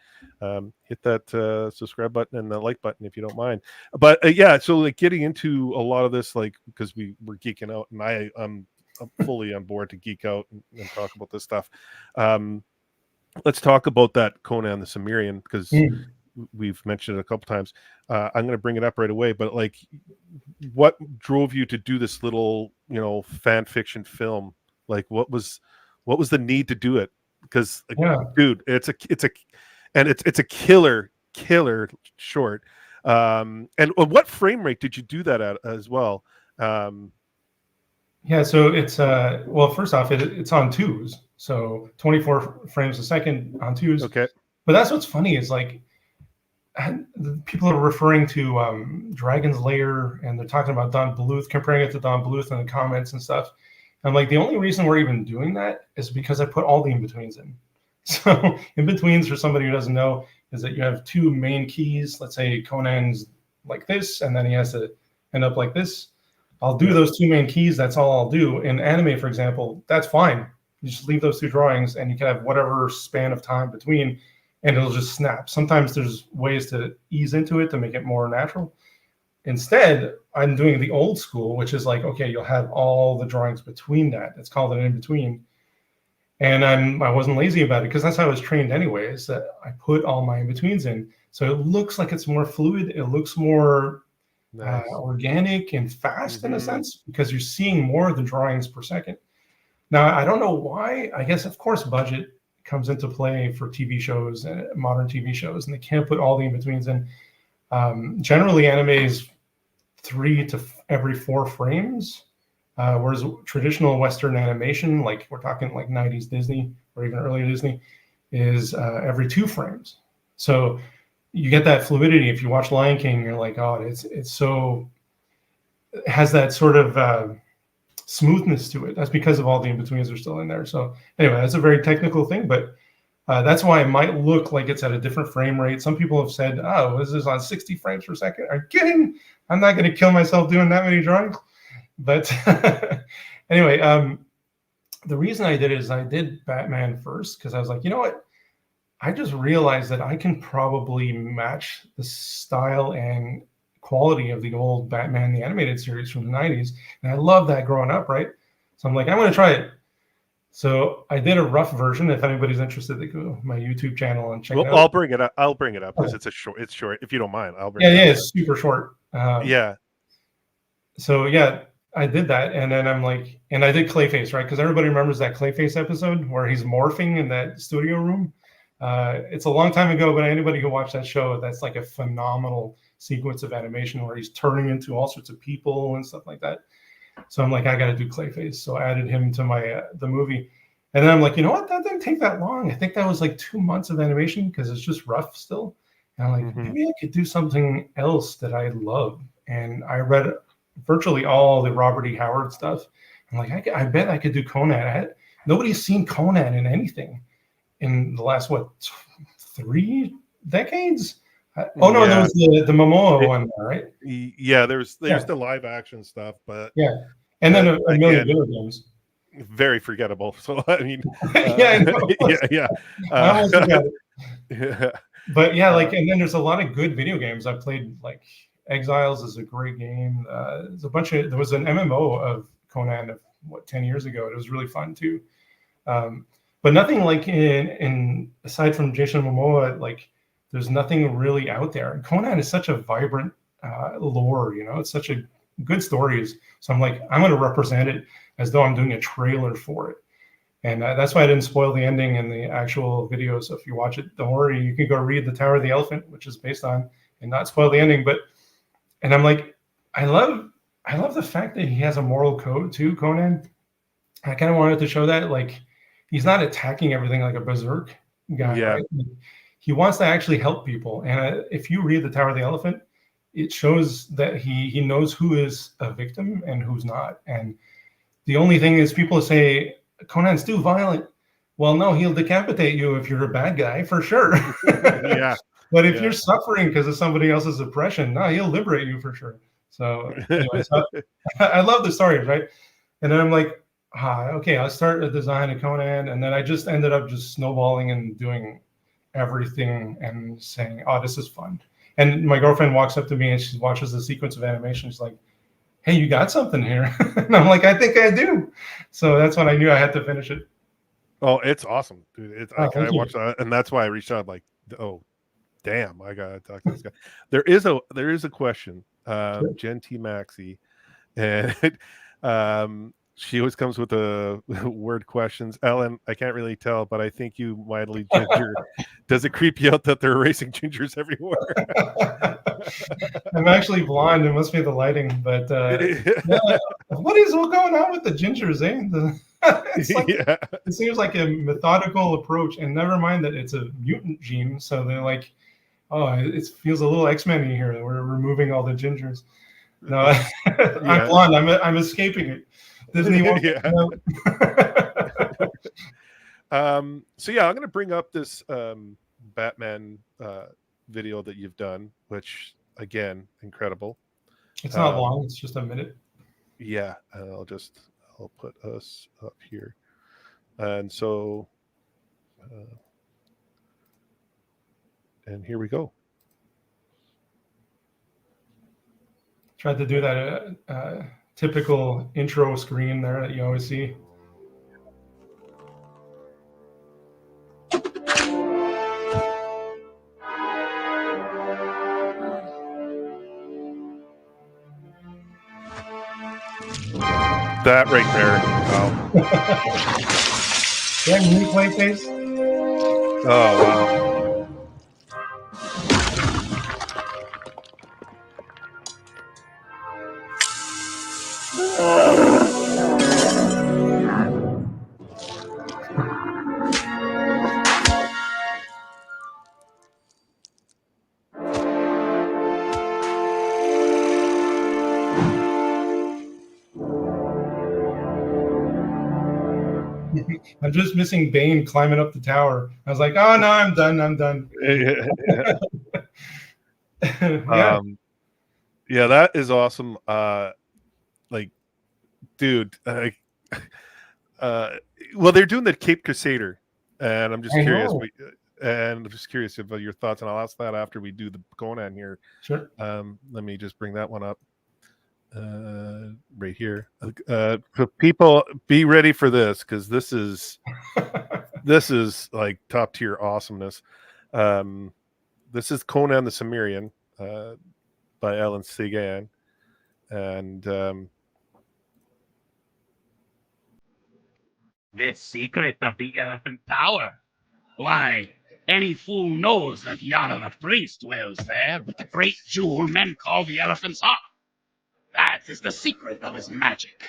Hit that subscribe button and the like button if you don't mind. But so like getting into a lot of this, like, because we're geeking out, and I'm fully on board to geek out and talk about this stuff. Let's talk about that Conan the Samiran, because we've mentioned it a couple times. I'm going to bring it up right away, but like, what drove you to do this little fan fiction film? Like, what was the need to do it? Because dude, it's a killer short. And what frame rate did you do that at as well? Yeah, so it's well, first off, it's on twos, so 24 frames a second on twos. Okay. But that's what's funny is like people are referring to Dragon's Lair, and they're talking about Don Bluth, comparing it to Don Bluth in the comments and stuff. I'm like, the only reason we're even doing that is because I put all the in-betweens in. So in-betweens, for somebody who doesn't know, is that you have two main keys. Let's say Conan's like this, and then he has to end up like this. I'll do those two main keys. That's all I'll do. In anime, for example, that's fine. You just leave those two drawings, and you can have whatever span of time between, and it'll just snap. Sometimes there's ways to ease into it to make it more natural. Instead, I'm doing the old school, which is like, okay, you'll have all the drawings between that. It's called an in-between. And I wasn't lazy about it because that's how I was trained anyways, that I put all my in-betweens in. So it looks like it's more fluid. It looks more organic and fast in a sense, because you're seeing more of the drawings per second. Now, I don't know why. I guess, of course, budget comes into play for TV shows and modern TV shows, and they can't put all the in-betweens in. Generally, anime is 3 to every 4 frames, whereas traditional Western animation, like we're talking like 90s Disney or even earlier Disney, is every 2 frames. So you get that fluidity. If you watch Lion King, you're like, oh, it's so, it has that sort of smoothness to it. That's because of all the in-betweens are still in there. So anyway, that's a very technical thing, but that's why it might look like it's at a different frame rate. Some people have said, oh, this is on 60 frames per second. Are you kidding? I'm not going to kill myself doing that many drawings. But anyway, the reason I did it is I did Batman first because I was like, you know what? I just realized that I can probably match the style and quality of the old Batman, the animated series from the 90s. And I love that growing up, right? So I'm like, I'm going to try it. So I did a rough version. If anybody's interested, they go to my YouTube channel and check it out. I'll bring it up. I'll bring it up because it's short. If you don't mind, I'll bring it up. Yeah, it's super short. Yeah. So yeah, I did that, and then I'm like, and I did Clayface, right? Because everybody remembers that Clayface episode where he's morphing in that studio room. It's a long time ago, but anybody who watched that show, that's like a phenomenal sequence of animation where he's turning into all sorts of people and stuff like that. So I'm like, I got to do Clayface. So I added him to my the movie. And then I'm like, you know what? That didn't take that long. I think that was like 2 months of animation because it's just rough still. And I'm like, maybe I could do something else that I love. And I read virtually all the Robert E. Howard stuff. I'm like, I bet I could do Conan. Nobody's seen Conan in anything in the last, 3 decades? There was the Momoa one, right? Yeah, there's the live action stuff, but and then a million video games. Very forgettable. So I mean, I almost forgot it. Yeah. But yeah, and then there's a lot of good video games. I played like Exiles is a great game. There was an MMO of Conan of 10 years ago. It was really fun too. But nothing like in aside from Jason Momoa, like there's nothing really out there. Conan is such a vibrant lore, it's such a good stories. So I'm like, I'm going to represent it as though I'm doing a trailer for it. And that's why I didn't spoil the ending in the actual video. So if you watch it, don't worry, you can go read The Tower of the Elephant, which is based on, and not spoil the ending. And I'm like, I love the fact that he has a moral code too, Conan. I kind of wanted to show that, like, he's not attacking everything like a berserk guy. Yeah. Right? He wants to actually help people. And if you read The Tower of the Elephant, it shows that he knows who is a victim and who's not. And the only thing is, people say Conan's too violent. Well, no, he'll decapitate you if you're a bad guy, for sure. Yeah. But if you're suffering because of somebody else's oppression, no, he'll liberate you for sure. So anyway, I love the stories, right? And then I'm like, okay, I'll start a design of Conan. And then I just ended up just snowballing and doing everything and saying, oh, this is fun. And my girlfriend walks up to me and she watches the sequence of animation. She's like, hey, you got something here. And I'm like, I think I do. So that's when I knew I had to finish it. Oh, it's awesome, dude. I watched that, and that's why I reached out. Like, oh, damn, I gotta talk to this guy. There is a question, Jen T Maxey, and She always comes with the word questions. Ellen, I can't really tell, but I think you mildly ginger. Does it creep you out that they're erasing gingers everywhere? I'm actually blonde. It must be the lighting, but yeah, what is going on with the gingers? It's like it seems like a methodical approach, and never mind that it's a mutant gene. So they're like, oh, it feels a little X-Men-y here. We're removing all the gingers. No, I'm blonde. I'm escaping it. Disney won't. So yeah, I'm going to bring up this Batman video that you've done, which again, incredible. It's not long. It's just a minute. Yeah, I'll put us up here, and so, and here we go. Tried to do that typical intro screen there that you always see. That right there. Wow. Yeah, new play face. Oh wow. I'm just missing Bane climbing up the tower. I was like, oh no, I'm done. Yeah, that is awesome. Like, dude, well, they're doing the Cape Crusader, and I'm just curious. And I'm just curious about your thoughts, and I'll ask that after we do the Conan here. Sure. Let me just bring that one up. Right here. People, be ready for this, because this is like top tier awesomeness. This is Conan the Samiran by Alain Seguin, and the secret of the elephant tower. Why, any fool knows that Yana the priest dwells there with the great jewel men call the elephant's heart. That is the secret of his magic.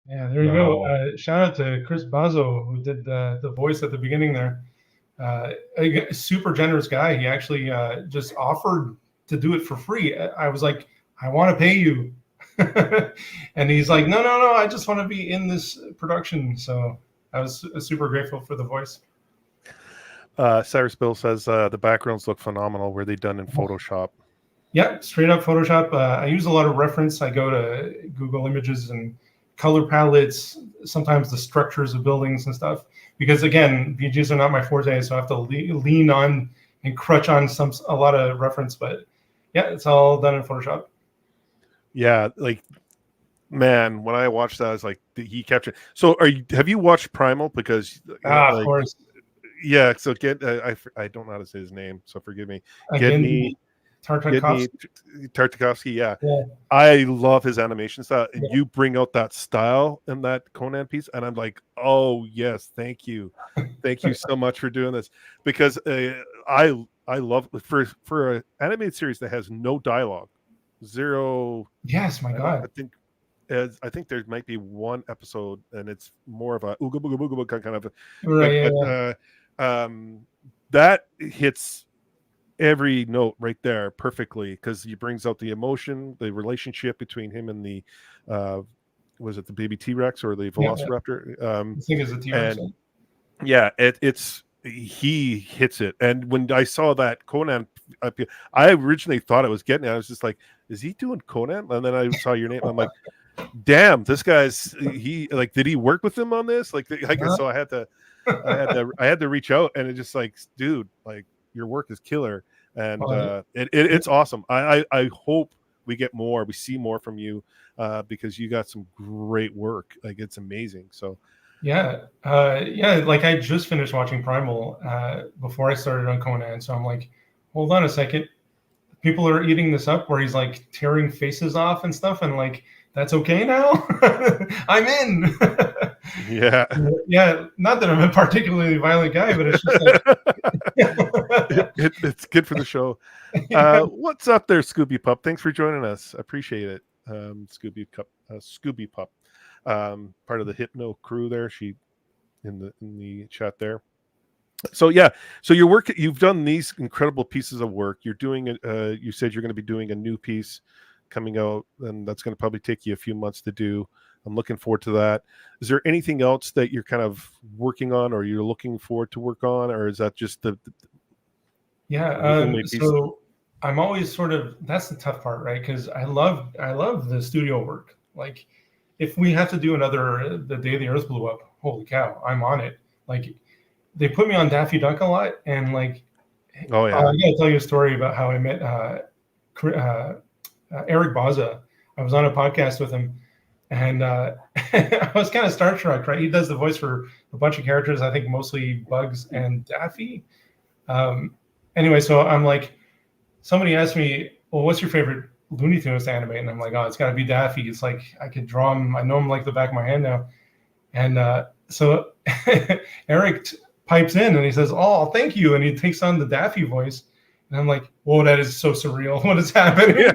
Yeah, there you go. Shout out to Chris Bazzo, who did the voice at the beginning there. A super generous guy. He actually just offered to do it for free. I was like, I want to pay you. And he's like, no, I just want to be in this production. So I was super grateful for the voice. Cyrus Bill says the backgrounds look phenomenal. Were they done in Photoshop? Yeah, straight up Photoshop. I use a lot of reference. I go to Google Images and color palettes, sometimes the structures of buildings and stuff. Because again, VGs are not my forte, so I have to lean on and crutch on a lot of reference. But yeah, it's all done in Photoshop. Yeah, like, man, when I watched that, I was like, he captured. So, have you watched Primal? Because of course. Yeah. So I don't know how to say his name, so forgive me. Tartakovsky, yeah. I love his animation style, and you bring out that style in that Conan piece, and I'm like, oh yes, thank you so much for doing this, because I love for an animated series that has no dialogue, zero. Yes, my God. I think there might be one episode, and it's more of a ooga booga booga booga kind of. That hits every note right there perfectly, because he brings out the emotion, the relationship between him and the was it the baby T-Rex or the Velociraptor? I think it's a T-Rex. Yeah, it's he hits it. And when I saw that Conan, I originally thought I was getting it. I was just like, is he doing Conan? And then I saw your name. I'm like, damn, this guy's he like, did he work with him on this? Like, so I had to reach out, and it's just like, dude, like your work is killer, and it's awesome. I hope we get more, we see more from you, because you got some great work. Like, it's amazing. So yeah, like I just finished watching Primal before I started on Conan, so I'm like, hold on a second, people are eating this up where he's like tearing faces off and stuff, and like, that's okay now. I'm in. yeah, not that I'm a particularly violent guy, but it's just like it's good for the show. What's up there, Scooby Pup? Thanks for joining us. I appreciate it. Scooby Pup, part of the Hypno crew there. She in the chat there. So yeah, so you've done these incredible pieces of work. You're doing you said you're going to be doing a new piece coming out, and that's going to probably take you a few months to do. I'm looking forward to that. Is there anything else that you're kind of working on, or you're looking forward to work on, or is that just the so I'm always sort of, that's the tough part, right? Because I love the studio work. Like, if we have to do another The Day the Earth Blew Up, holy cow, I'm on it. Like, they put me on Daffy Duck a lot, and like, oh yeah, I gotta tell you a story about how I met Eric Baza. I was on a podcast with him, and I was kind of starstruck, right? He does the voice for a bunch of characters, I think mostly Bugs and Daffy. Anyway, so I'm like, somebody asked me, well, what's your favorite Looney Tunes to animate? And I'm like, oh, it's got to be Daffy. It's like, I could draw him. I know him like the back of my hand now. And so Eric pipes in and he says, oh, thank you. And he takes on the Daffy voice. And I'm like, whoa, that is so surreal. What is happening?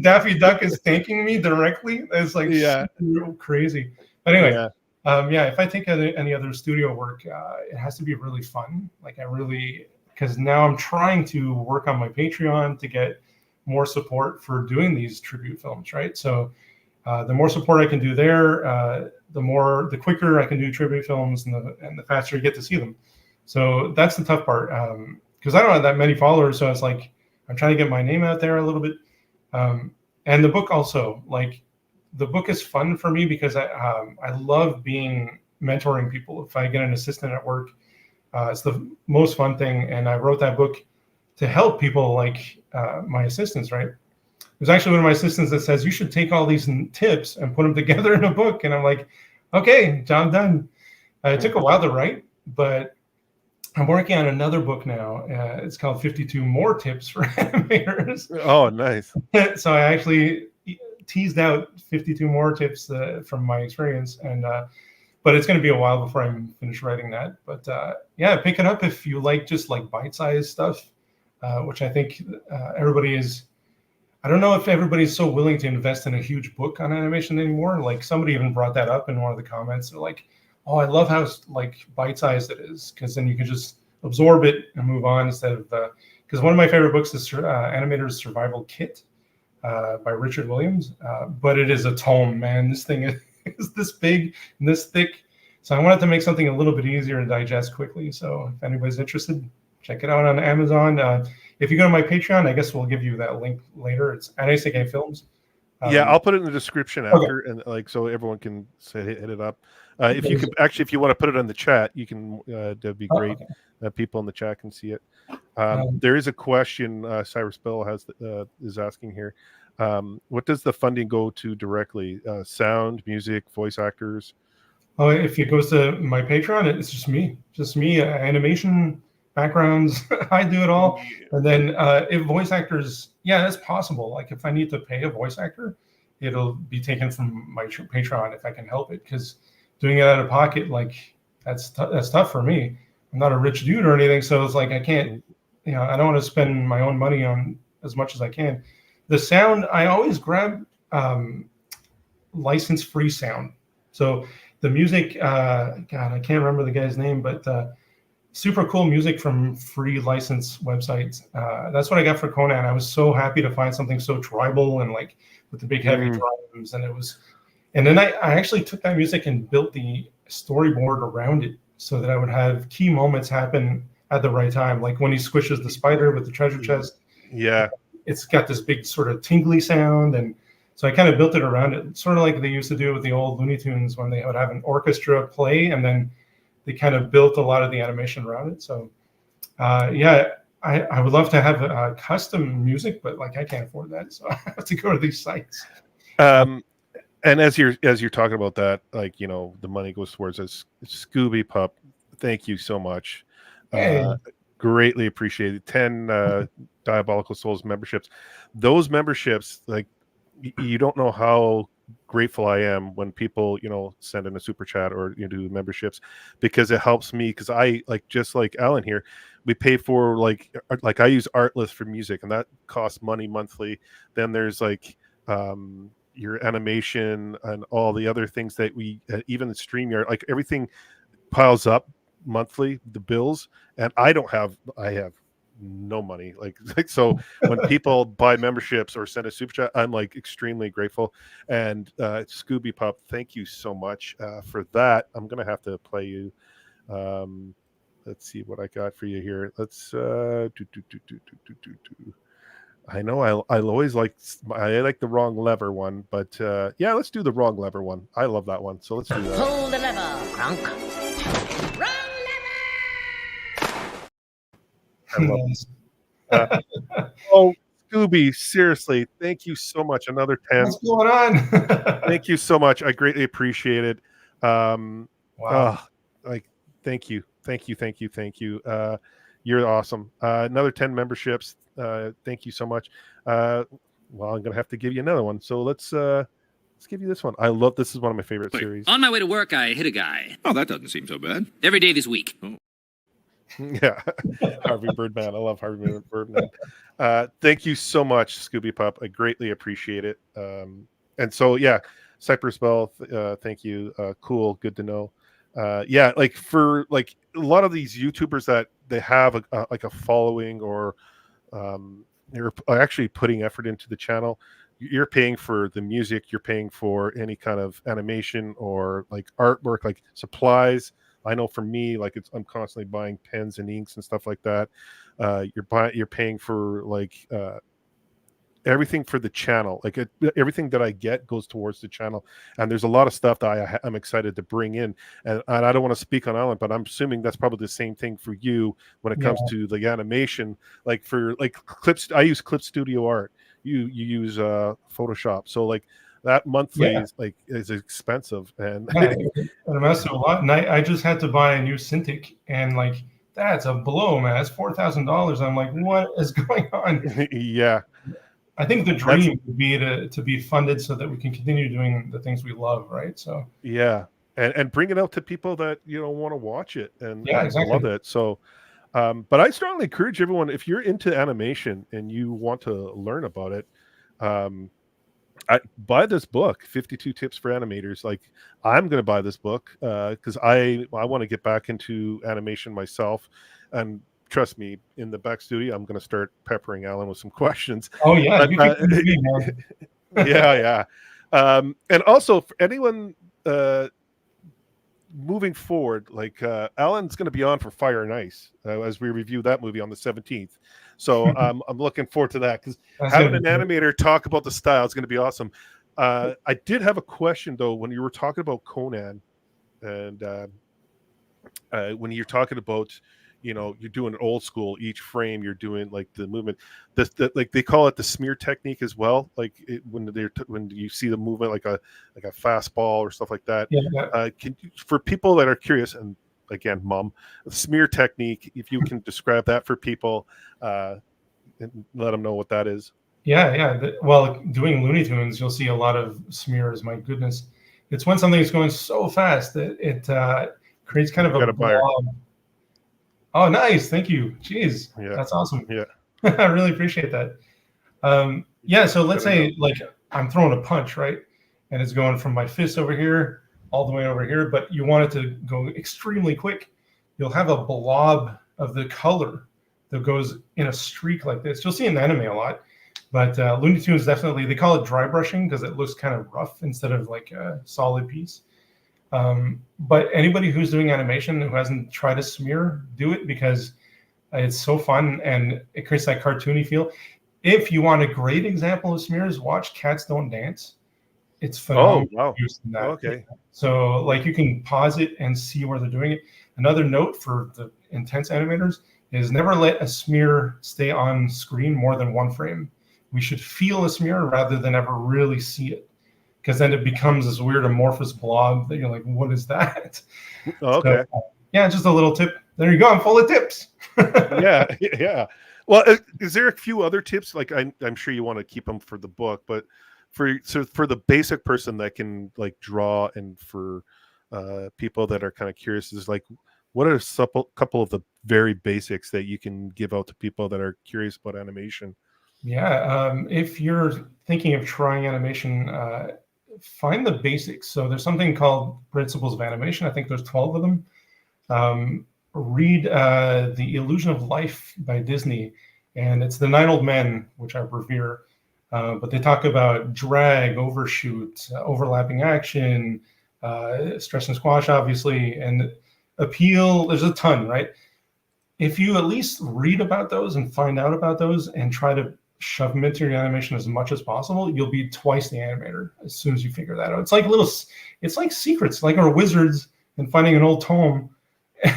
Daffy Duck is thanking me directly. It's like so crazy. But anyway, if I take any other studio work, it has to be really fun. Like, because now I'm trying to work on my Patreon to get more support for doing these tribute films, right? So the more support I can do there, the quicker I can do tribute films, and the faster you get to see them. So that's the tough part, because I don't have that many followers. So it's like, I'm trying to get my name out there a little bit. And the book also, like, the book is fun for me because I love mentoring people. If I get an assistant at work, it's the most fun thing. And I wrote that book to help people like my assistants, right? There's actually one of my assistants that says, you should take all these tips and put them together in a book. And I'm like, okay, job done. It took a while to write, but I'm working on another book now. It's called 52 More Tips for Animators. Oh, nice. So I actually teased out 52 more tips from my experience, and but it's going to be a while before I'm finished writing that. But pick it up if you like just like bite-sized stuff, which I think everybody is. I don't know if everybody's so willing to invest in a huge book on animation anymore. Like, somebody even brought that up in one of the comments. They're like, oh, I love how like bite-sized it is, because then you can just absorb it and move on instead of because one of my favorite books is Animator's Survival Kit by Richard Williams, but it is a tome, man. This thing is this big and this thick, so I wanted to make something a little bit easier to digest quickly. So if anybody's interested, check it out on Amazon. If you go to my Patreon, I guess we'll give you that link later. It's Animaniacs Films. I'll put it in the description after, and like, so everyone can hit it up. If you could actually, if you want to put it in the chat, you can. That'd be great. People in the chat can see it. There is a question Cyrus Bell is asking here. What does the funding go to directly? Sound, music, voice actors? Oh, if it goes to my Patreon, it's just me, animation, backgrounds. I do it all. And then if voice actors, that's possible. Like, if I need to pay a voice actor, it'll be taken from my Patreon if I can help it. Because doing it out of pocket, like, that's tough for me. I'm not a rich dude or anything, so it's like I can't. I don't want to spend my own money on as much as I can. The sound, I always grab license-free sound. So the music, God, I can't remember the guy's name, but super cool music from free license websites. That's what I got for Conan. I was so happy to find something so tribal and like with the big heavy drums, and then I actually took that music and built the storyboard around it. so that I would have key moments happen at the right time. Like when he squishes the spider with the treasure chest. Yeah. It's got this big sort of tingly sound. And so I kind of built it around it, sort of like they used to do with the old Looney Tunes when they would have an orchestra play, and then they kind of built a lot of the animation around it. So I would love to have custom music, but like I can't afford that. So I have to go to these sites. And as you're talking about that, like, the money goes towards this Scooby Pup. Thank you so much. Hey. Greatly appreciated. 10 Diabolical Souls memberships. Those memberships, like, you don't know how grateful I am when people, send in a super chat or do memberships, because it helps me. Because I, like, just like Alan here, we pay for like I use Artlist for music, and that costs money monthly. Then there's like your animation and all the other things that we even the StreamYard, like everything piles up monthly, the bills, and I have no money, like so when people buy memberships or send a super chat, I'm like extremely grateful. And Scooby Pup, thank you so much for that. I'm gonna have to play you. Let's see what I got for you here. Let's I know I always like the wrong lever one, but yeah, let's do the wrong lever one. I love that one, so let's do that. Pull the lever, Kronk. Wrong Nice. Oh, Scooby, seriously, thank you so much. Another 10. What's going on? Thank you so much. I greatly appreciate it. Wow. Like, thank you. You're awesome. Another 10 memberships. Thank you so much. Well, I'm gonna have to give you another one. So let's give you this one. I love this. Is one of my favorite series. On my way to work, I hit a guy. Oh, that doesn't seem so bad. Every day this week. Oh. Yeah, Harvey Birdman. I love Harvey Birdman. Thank you so much, Scooby Pup. I greatly appreciate it. And so yeah, Cypress Bell. Thank you. Cool. Good to know. Yeah, like for like a lot of these YouTubers that they have like a following, or they're actually putting effort into the channel. You're paying for the music. You're paying for any kind of animation or like artwork, like supplies. I know for me, like I'm constantly buying pens and inks and stuff like that. You're paying for like everything for the channel. Like everything that I get goes towards the channel. And there's a lot of stuff that I'm excited to bring in. And I don't want to speak on Alan, but I'm assuming that's probably the same thing for you when it comes to the animation. Like for like clips, I use Clip Studio Art. You use Photoshop. So like that monthly is expensive, and it amounts to a lot. And I just had to buy a new Cintiq, and like that's a blow, man. It's $4,000. I'm like, what is going on? Yeah, I think the dream would be to be funded so that we can continue doing the things we love, right? So yeah, and bring it out to people that want to watch it and exactly. love it. So, but I strongly encourage everyone, if you're into animation and you want to learn about it, I buy this book, 52 Tips for Animators. Like, I'm going to buy this book because I want to get back into animation myself. And trust me, in the back studio, I'm going to start peppering Alan with some questions. Oh, yeah. Yeah. And also, for anyone moving forward, like Alan's going to be on for Fire and Ice as we review that movie on the 17th. So I'm looking forward to that, because having an animator talk about the style is going to be awesome. I did have a question though when you were talking about Conan, and when you're talking about you're doing old school, each frame you're doing like the movement, like they call it the smear technique as well. Like when you see the movement like a fastball or stuff like that. For people that are curious, and again, Mom, smear technique, if you can describe that for people and let them know what that is. Well, doing Looney Tunes, you'll see a lot of smears. My goodness, it's when something is going so fast that it creates kind of a blob. Oh, nice. Thank you. Jeez. Yeah. That's awesome. Yeah. I really appreciate that. So let's say like I'm throwing a punch, right? And it's going from my fist over here all the way over here, but you want it to go extremely quick. You'll have a blob of the color that goes in a streak like this. You'll see in anime a lot, but Looney Tunes definitely, they call it dry brushing because it looks kind of rough instead of like a solid piece. But anybody who's doing animation who hasn't tried a smear, do it, because it's so fun and it creates that cartoony feel. If you want a great example of smears, watch Cats Don't Dance. It's phenomenal. wow. Using that. Okay. So like you can pause it and see where they're doing it. Another note for the intense animators is never let a smear stay on screen more than one frame. We should feel a smear rather than ever really see it, because then it becomes this weird amorphous blob that you're like, what is that? Okay. So, yeah, just a little tip. There you go. I'm full of tips. Yeah. Yeah. Well, is there a few other tips? Like I'm sure you want to keep them for the book, but for the basic person that can like draw, and for people that are kind of curious, is like, what are a couple of the very basics that you can give out to people that are curious about animation? Yeah, if you're thinking of trying animation, find the basics. So there's something called Principles of Animation. I think there's 12 of them. Read The Illusion of Life by Disney, and it's the 9 Old Men, which I revere. But they talk about drag, overshoot, overlapping action, stretch and squash, obviously, and appeal. There's a ton, right? If you at least read about those and find out about those and try to shove them into your animation as much as possible, you'll be twice the animator as soon as you figure that out. It's like secrets, like our wizards and finding an old tome,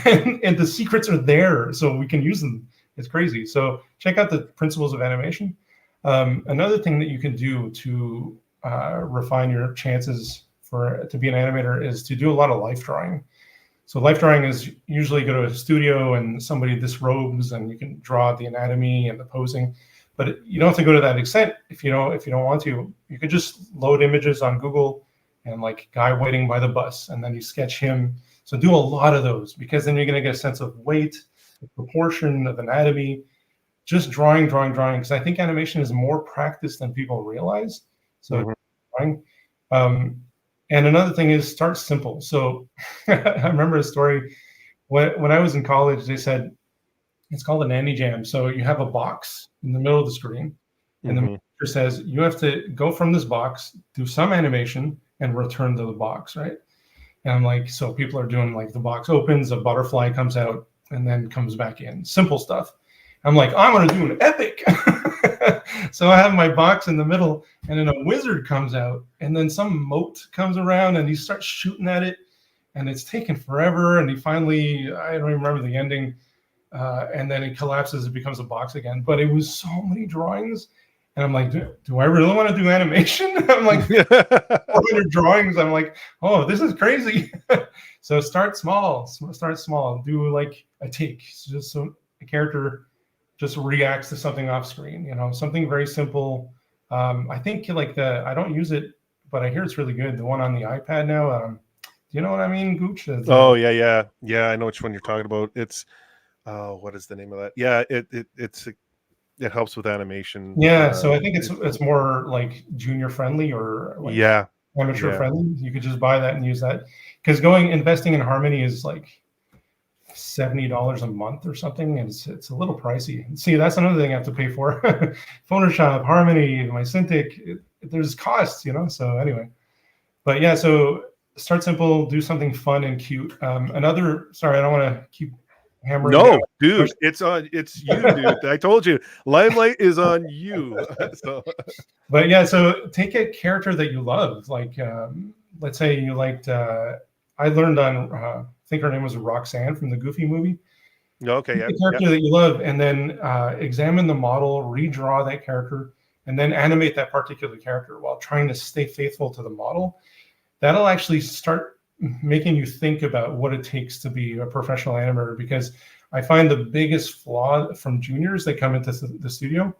and the secrets are there, so we can use them. It's crazy. So check out the Principles of Animation. Another thing that you can do to refine your chances to be an animator is to do a lot of life drawing. So life drawing is usually go to a studio and somebody disrobes and you can draw the anatomy and the posing, but you don't have to go to that extent if you don't want to. You could just load images on Google and like guy waiting by the bus, and then you sketch him. So do a lot of those, because then you're going to get a sense of weight, the proportion of anatomy, just drawing, because I think animation is more practice than people realize. So drawing. And another thing is start simple. So I remember a story when I was in college. They said it's called a nanny jam. So you have a box in the middle of the screen, and the teacher says you have to go from this box, do some animation, and return to the box, right? And I'm like, so people are doing like the box opens, a butterfly comes out, and then comes back in. Simple stuff. I'm like, I'm going to do an epic. So I have my box in the middle, and then a wizard comes out, and then some moat comes around, and he starts shooting at it, and it's taken forever. And he finally, I don't even remember the ending, and then it collapses, it becomes a box again. But it was so many drawings, and I'm like, do I really want to do animation? I'm like, 400 drawings. I'm like, oh, this is crazy. So start small. Do like a take, just so a character just reacts to something off screen, something very simple. I think like I don't use it, but I hear it's really good. The one on the iPad now. Do you know what I mean, Gooch? Oh yeah. I know which one you're talking about. It's what is the name of that? Yeah, it helps with animation. Yeah, so I think it's more like junior friendly or like amateur friendly. You could just buy that and use that, because investing in Harmony is like $70 a month or something, and it's a little pricey. See, that's another thing I have to pay for. Photoshop, Harmony, my Cintiq, there's costs, so anyway. But yeah, so start simple, do something fun and cute. Sorry, I don't want to keep hammering. No, dude, it's you, dude. I told you, limelight is on you. But yeah, so take a character that you love. Like, let's say you liked, I learned on, I think her name was Roxanne from the Goofy movie. Okay, yeah. The character that you love, and then examine the model, redraw that character, and then animate that particular character while trying to stay faithful to the model. That'll actually start making you think about what it takes to be a professional animator, because I find the biggest flaw from juniors that come into the studio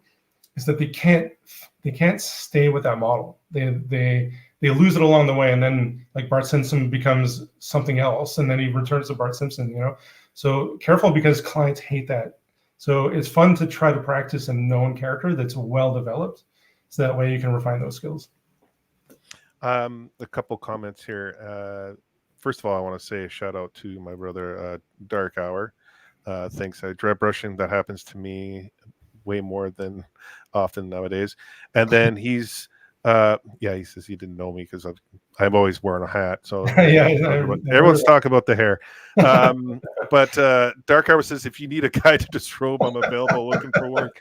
is that they can't stay with that model. They lose it along the way, and then like Bart Simpson becomes something else, and then he returns to Bart Simpson, So careful, because clients hate that. So it's fun to try to practice a known character that's well developed, so that way you can refine those skills. A couple comments here. First of all, I want to say a shout out to my brother, Dark Hour. Thanks. Dread brushing, that happens to me way more than often nowadays. And then he says he didn't know me because I've I'm always wearing a hat, so Yeah, everyone's talking about the hair. But Dark Hour says, if you need a guy to disrobe, I'm available, looking for work.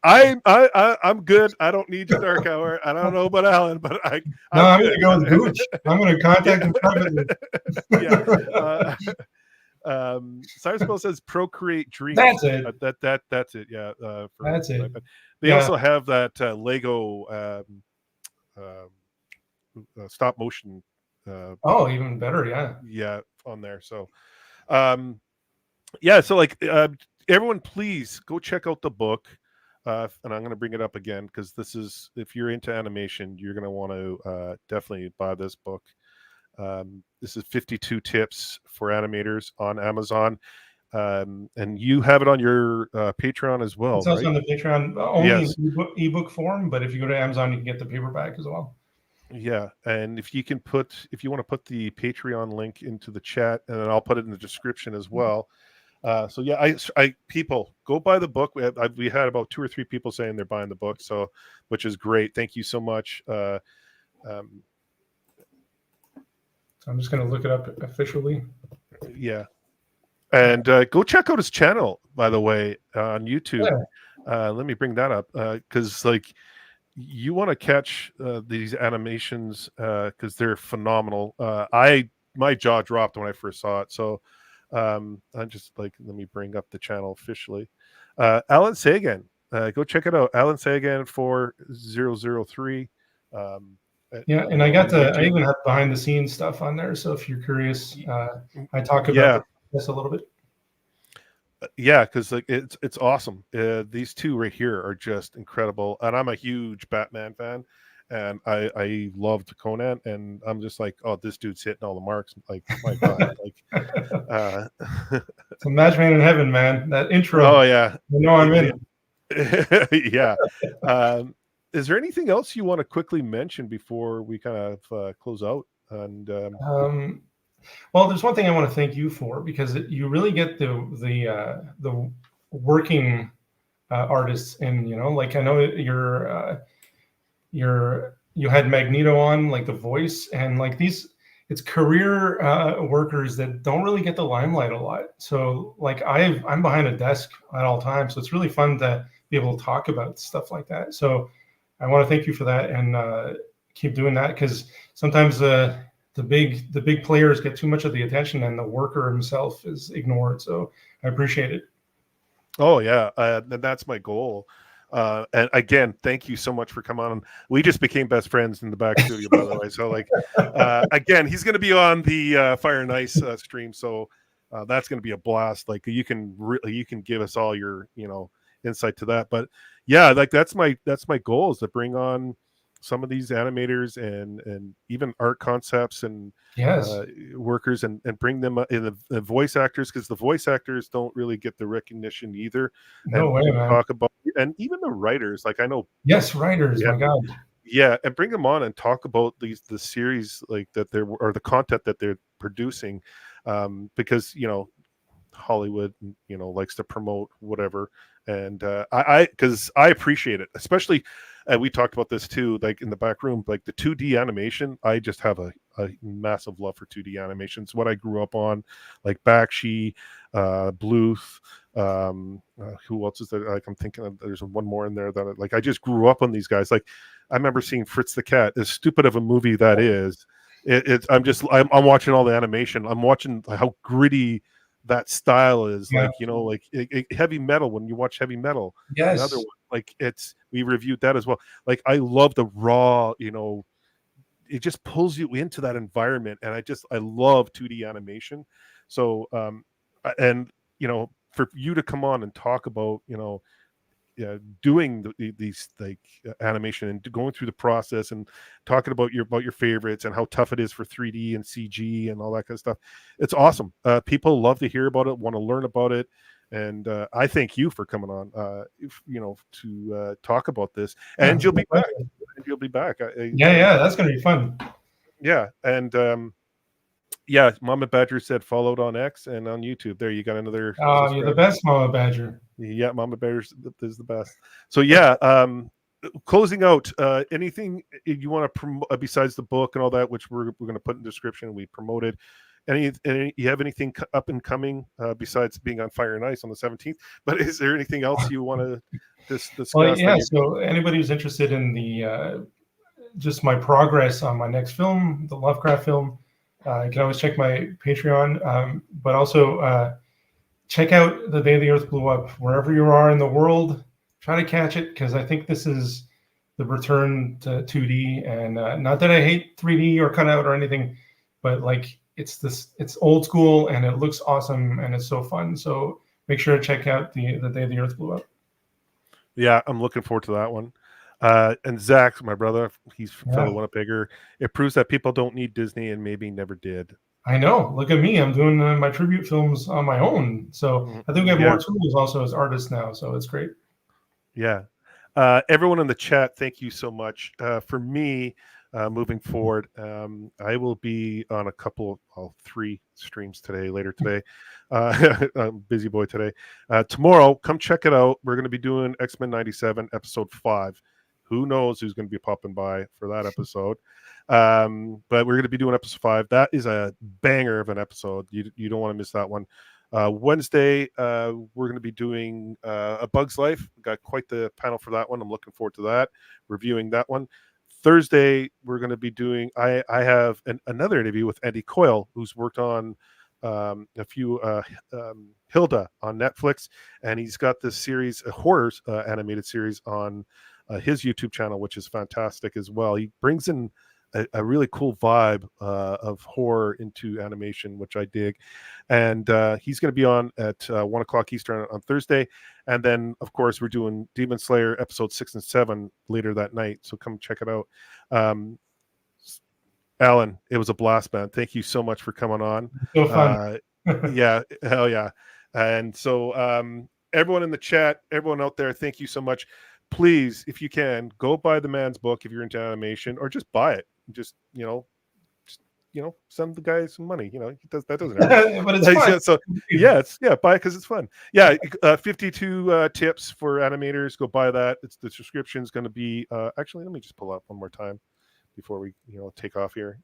I'm good. I don't need you, Dark Hour. I don't know about Alan, but I'm going good. to go with Gooch. I'm going to contact him privately. Yeah. Cyrus Bell says Procreate Dreams. That's it. That's it. Yeah. That's it. They also have that Lego stop motion. Even better. Yeah. Yeah, on there. So, yeah. So like, everyone, please go check out the book. And I'm going to bring it up again because this is, if you're into animation, you're going to want to definitely buy this book. This is 52 tips for animators on Amazon. And you have it on your Patreon as well. It's also right? on the Patreon, only in ebook form, but if you go to Amazon, you can get the paperback as well. Yeah, and if you want to put the Patreon link into the chat, and then I'll put it in the description as well. So yeah, I people go buy the book. We had about 2 or 3 people saying they're buying the book, so which is great. Thank you so much. So I'm just going to look it up officially. Yeah, and go check out his channel, by the way, on YouTube. Yeah. Let me bring that up because like, you want to catch these animations because they're phenomenal. My jaw dropped when I first saw it. So I'm just like, let me bring up the channel officially. Alain Seguin, go check it out. Alain Seguin 4003. Yeah, and I even have behind the scenes stuff on there. So if you're curious, I talk about this a little bit. Yeah, because like it's awesome. These two right here are just incredible, and I'm a huge Batman fan, and I loved Conan, and I'm just like, oh, this dude's hitting all the marks. Like, my God, like, it's a match made in heaven, man. That intro. Oh yeah, you know I'm in. Yeah. Is there anything else you want to quickly mention before we kind of close out? And well, there's one thing I want to thank you for, because you really get the working artists in, like, I know you had Magneto on, like the voice, and like it's career workers that don't really get the limelight a lot. So like I'm behind a desk at all times, so it's really fun to be able to talk about stuff like that. So I want to thank you for that, and keep doing that, because sometimes the big players get too much of the attention and the worker himself is ignored. So I appreciate it. Oh yeah, that's my goal. And again, thank you so much for coming on. We just became best friends in the back studio, by the way. So like, again, he's going to be on the Fire and Ice stream. So that's going to be a blast. Like, you can give us all your, insight to that. But yeah, like that's my goal, is to bring on some of these animators and even art concepts and workers, and bring them in the voice actors, because the voice actors don't really get the recognition either. No way, man. Talk about, and even the writers, like I know. Yes, writers. My God. Yeah, and bring them on and talk about the series, like that or the content that they're producing, because Hollywood likes to promote whatever, and because I appreciate it, especially. And we talked about this too, like in the back room, like the 2D animation. I just have a massive love for 2D animations. What I grew up on, like Bakshi, Bluth, who else is there? Like, I'm thinking of, there's one more in there that like I just grew up on these guys. Like, I remember seeing Fritz the Cat. As stupid of a movie that is, I'm watching all the animation. I'm watching how gritty that style is. Yeah. Like heavy metal. When you watch heavy metal, yes, another one. Like, we reviewed that as well. Like, I love the raw, it just pulls you into that environment, and I love 2D animation. So and for you to come on and talk about doing these like animation and going through the process and talking about your favorites and how tough it is for 3D and CG and all that kind of stuff, it's awesome. People love to hear about it, want to learn about it. And I thank you for coming on, to talk about this. And you'll be back. You'll be back. Yeah, that's going to be fun. Yeah, and Mama Badger said followed on X and on YouTube. There, you got another. Oh, you're the best, Mama Badger. Yeah, Mama Badger is the best. So yeah, closing out, anything you want to promote besides the book and all that, which we're going to put in the description. We promoted. Any you have anything up and coming besides being on Fire and Ice on the 17th? But is there anything else you want to discuss? Well, yeah. So anybody who's interested in the just my progress on my next film, the Lovecraft film, you can always check my Patreon. But also check out The Day the Earth Blew Up wherever you are in the world. Try to catch it, because I think this is the return to 2D. And not that I hate 3D or cutout or anything, but like it's old school and it looks awesome and it's so fun. So make sure to check out the Day the Earth Blew Up. Yeah, I'm looking forward to that one. And Zach, my brother, he's fellow Winnipegger. It proves that people don't need Disney and maybe never did. I know. Look at me. I'm doing my tribute films on my own. So I think we have more tools also as artists now. So it's great. Yeah. Everyone in the chat, thank you so much. For me, moving forward, I will be on a couple of 3 streams later today. I'm busy boy today. Tomorrow, come check it out. We're going to be doing X-Men 97 episode 5. Who knows who's going to be popping by for that episode. But we're going to be doing episode 5. That is a banger of an episode. You don't want to miss that one. Wednesday, we're going to be doing A Bug's Life. We've got quite the panel for that one. I'm looking forward to that, reviewing that one. Thursday, we're going to be doing, I have another interview with Andy Coyle, who's worked on a few Hilda on Netflix, and he's got this series, a horror animated series on his YouTube channel, which is fantastic as well. He brings in a really cool vibe of horror into animation, which I dig. And he's going to be on at 1 o'clock Eastern on Thursday. And then, of course, we're doing Demon Slayer episode 6 and 7 later that night. So come check it out. Alan, it was a blast, man. Thank you so much for coming on. So fun. Yeah, hell yeah. And so everyone in the chat, everyone out there, thank you so much. Please, if you can, go buy the man's book if you're into animation, or just buy it. Just send the guy some money. That doesn't hurt. But it's fun. So buy it because it's fun. 52 tips for animators. Go buy that. The subscription is going to be. Actually, let me just pull up one more time before we take off here.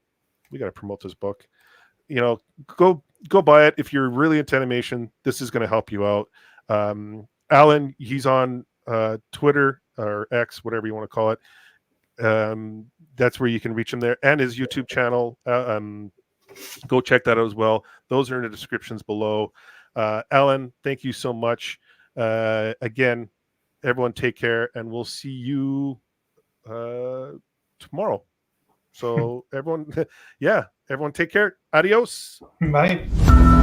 We got to promote this book. Go buy it if you're really into animation. This is going to help you out. Alan, he's on Twitter or X, whatever you want to call it. That's where you can reach him there, and his YouTube channel. Go check that out as well. Those are in the descriptions below. Alan, thank you so much. Again, everyone take care, and we'll see you tomorrow. So everyone take care. Adios. Bye.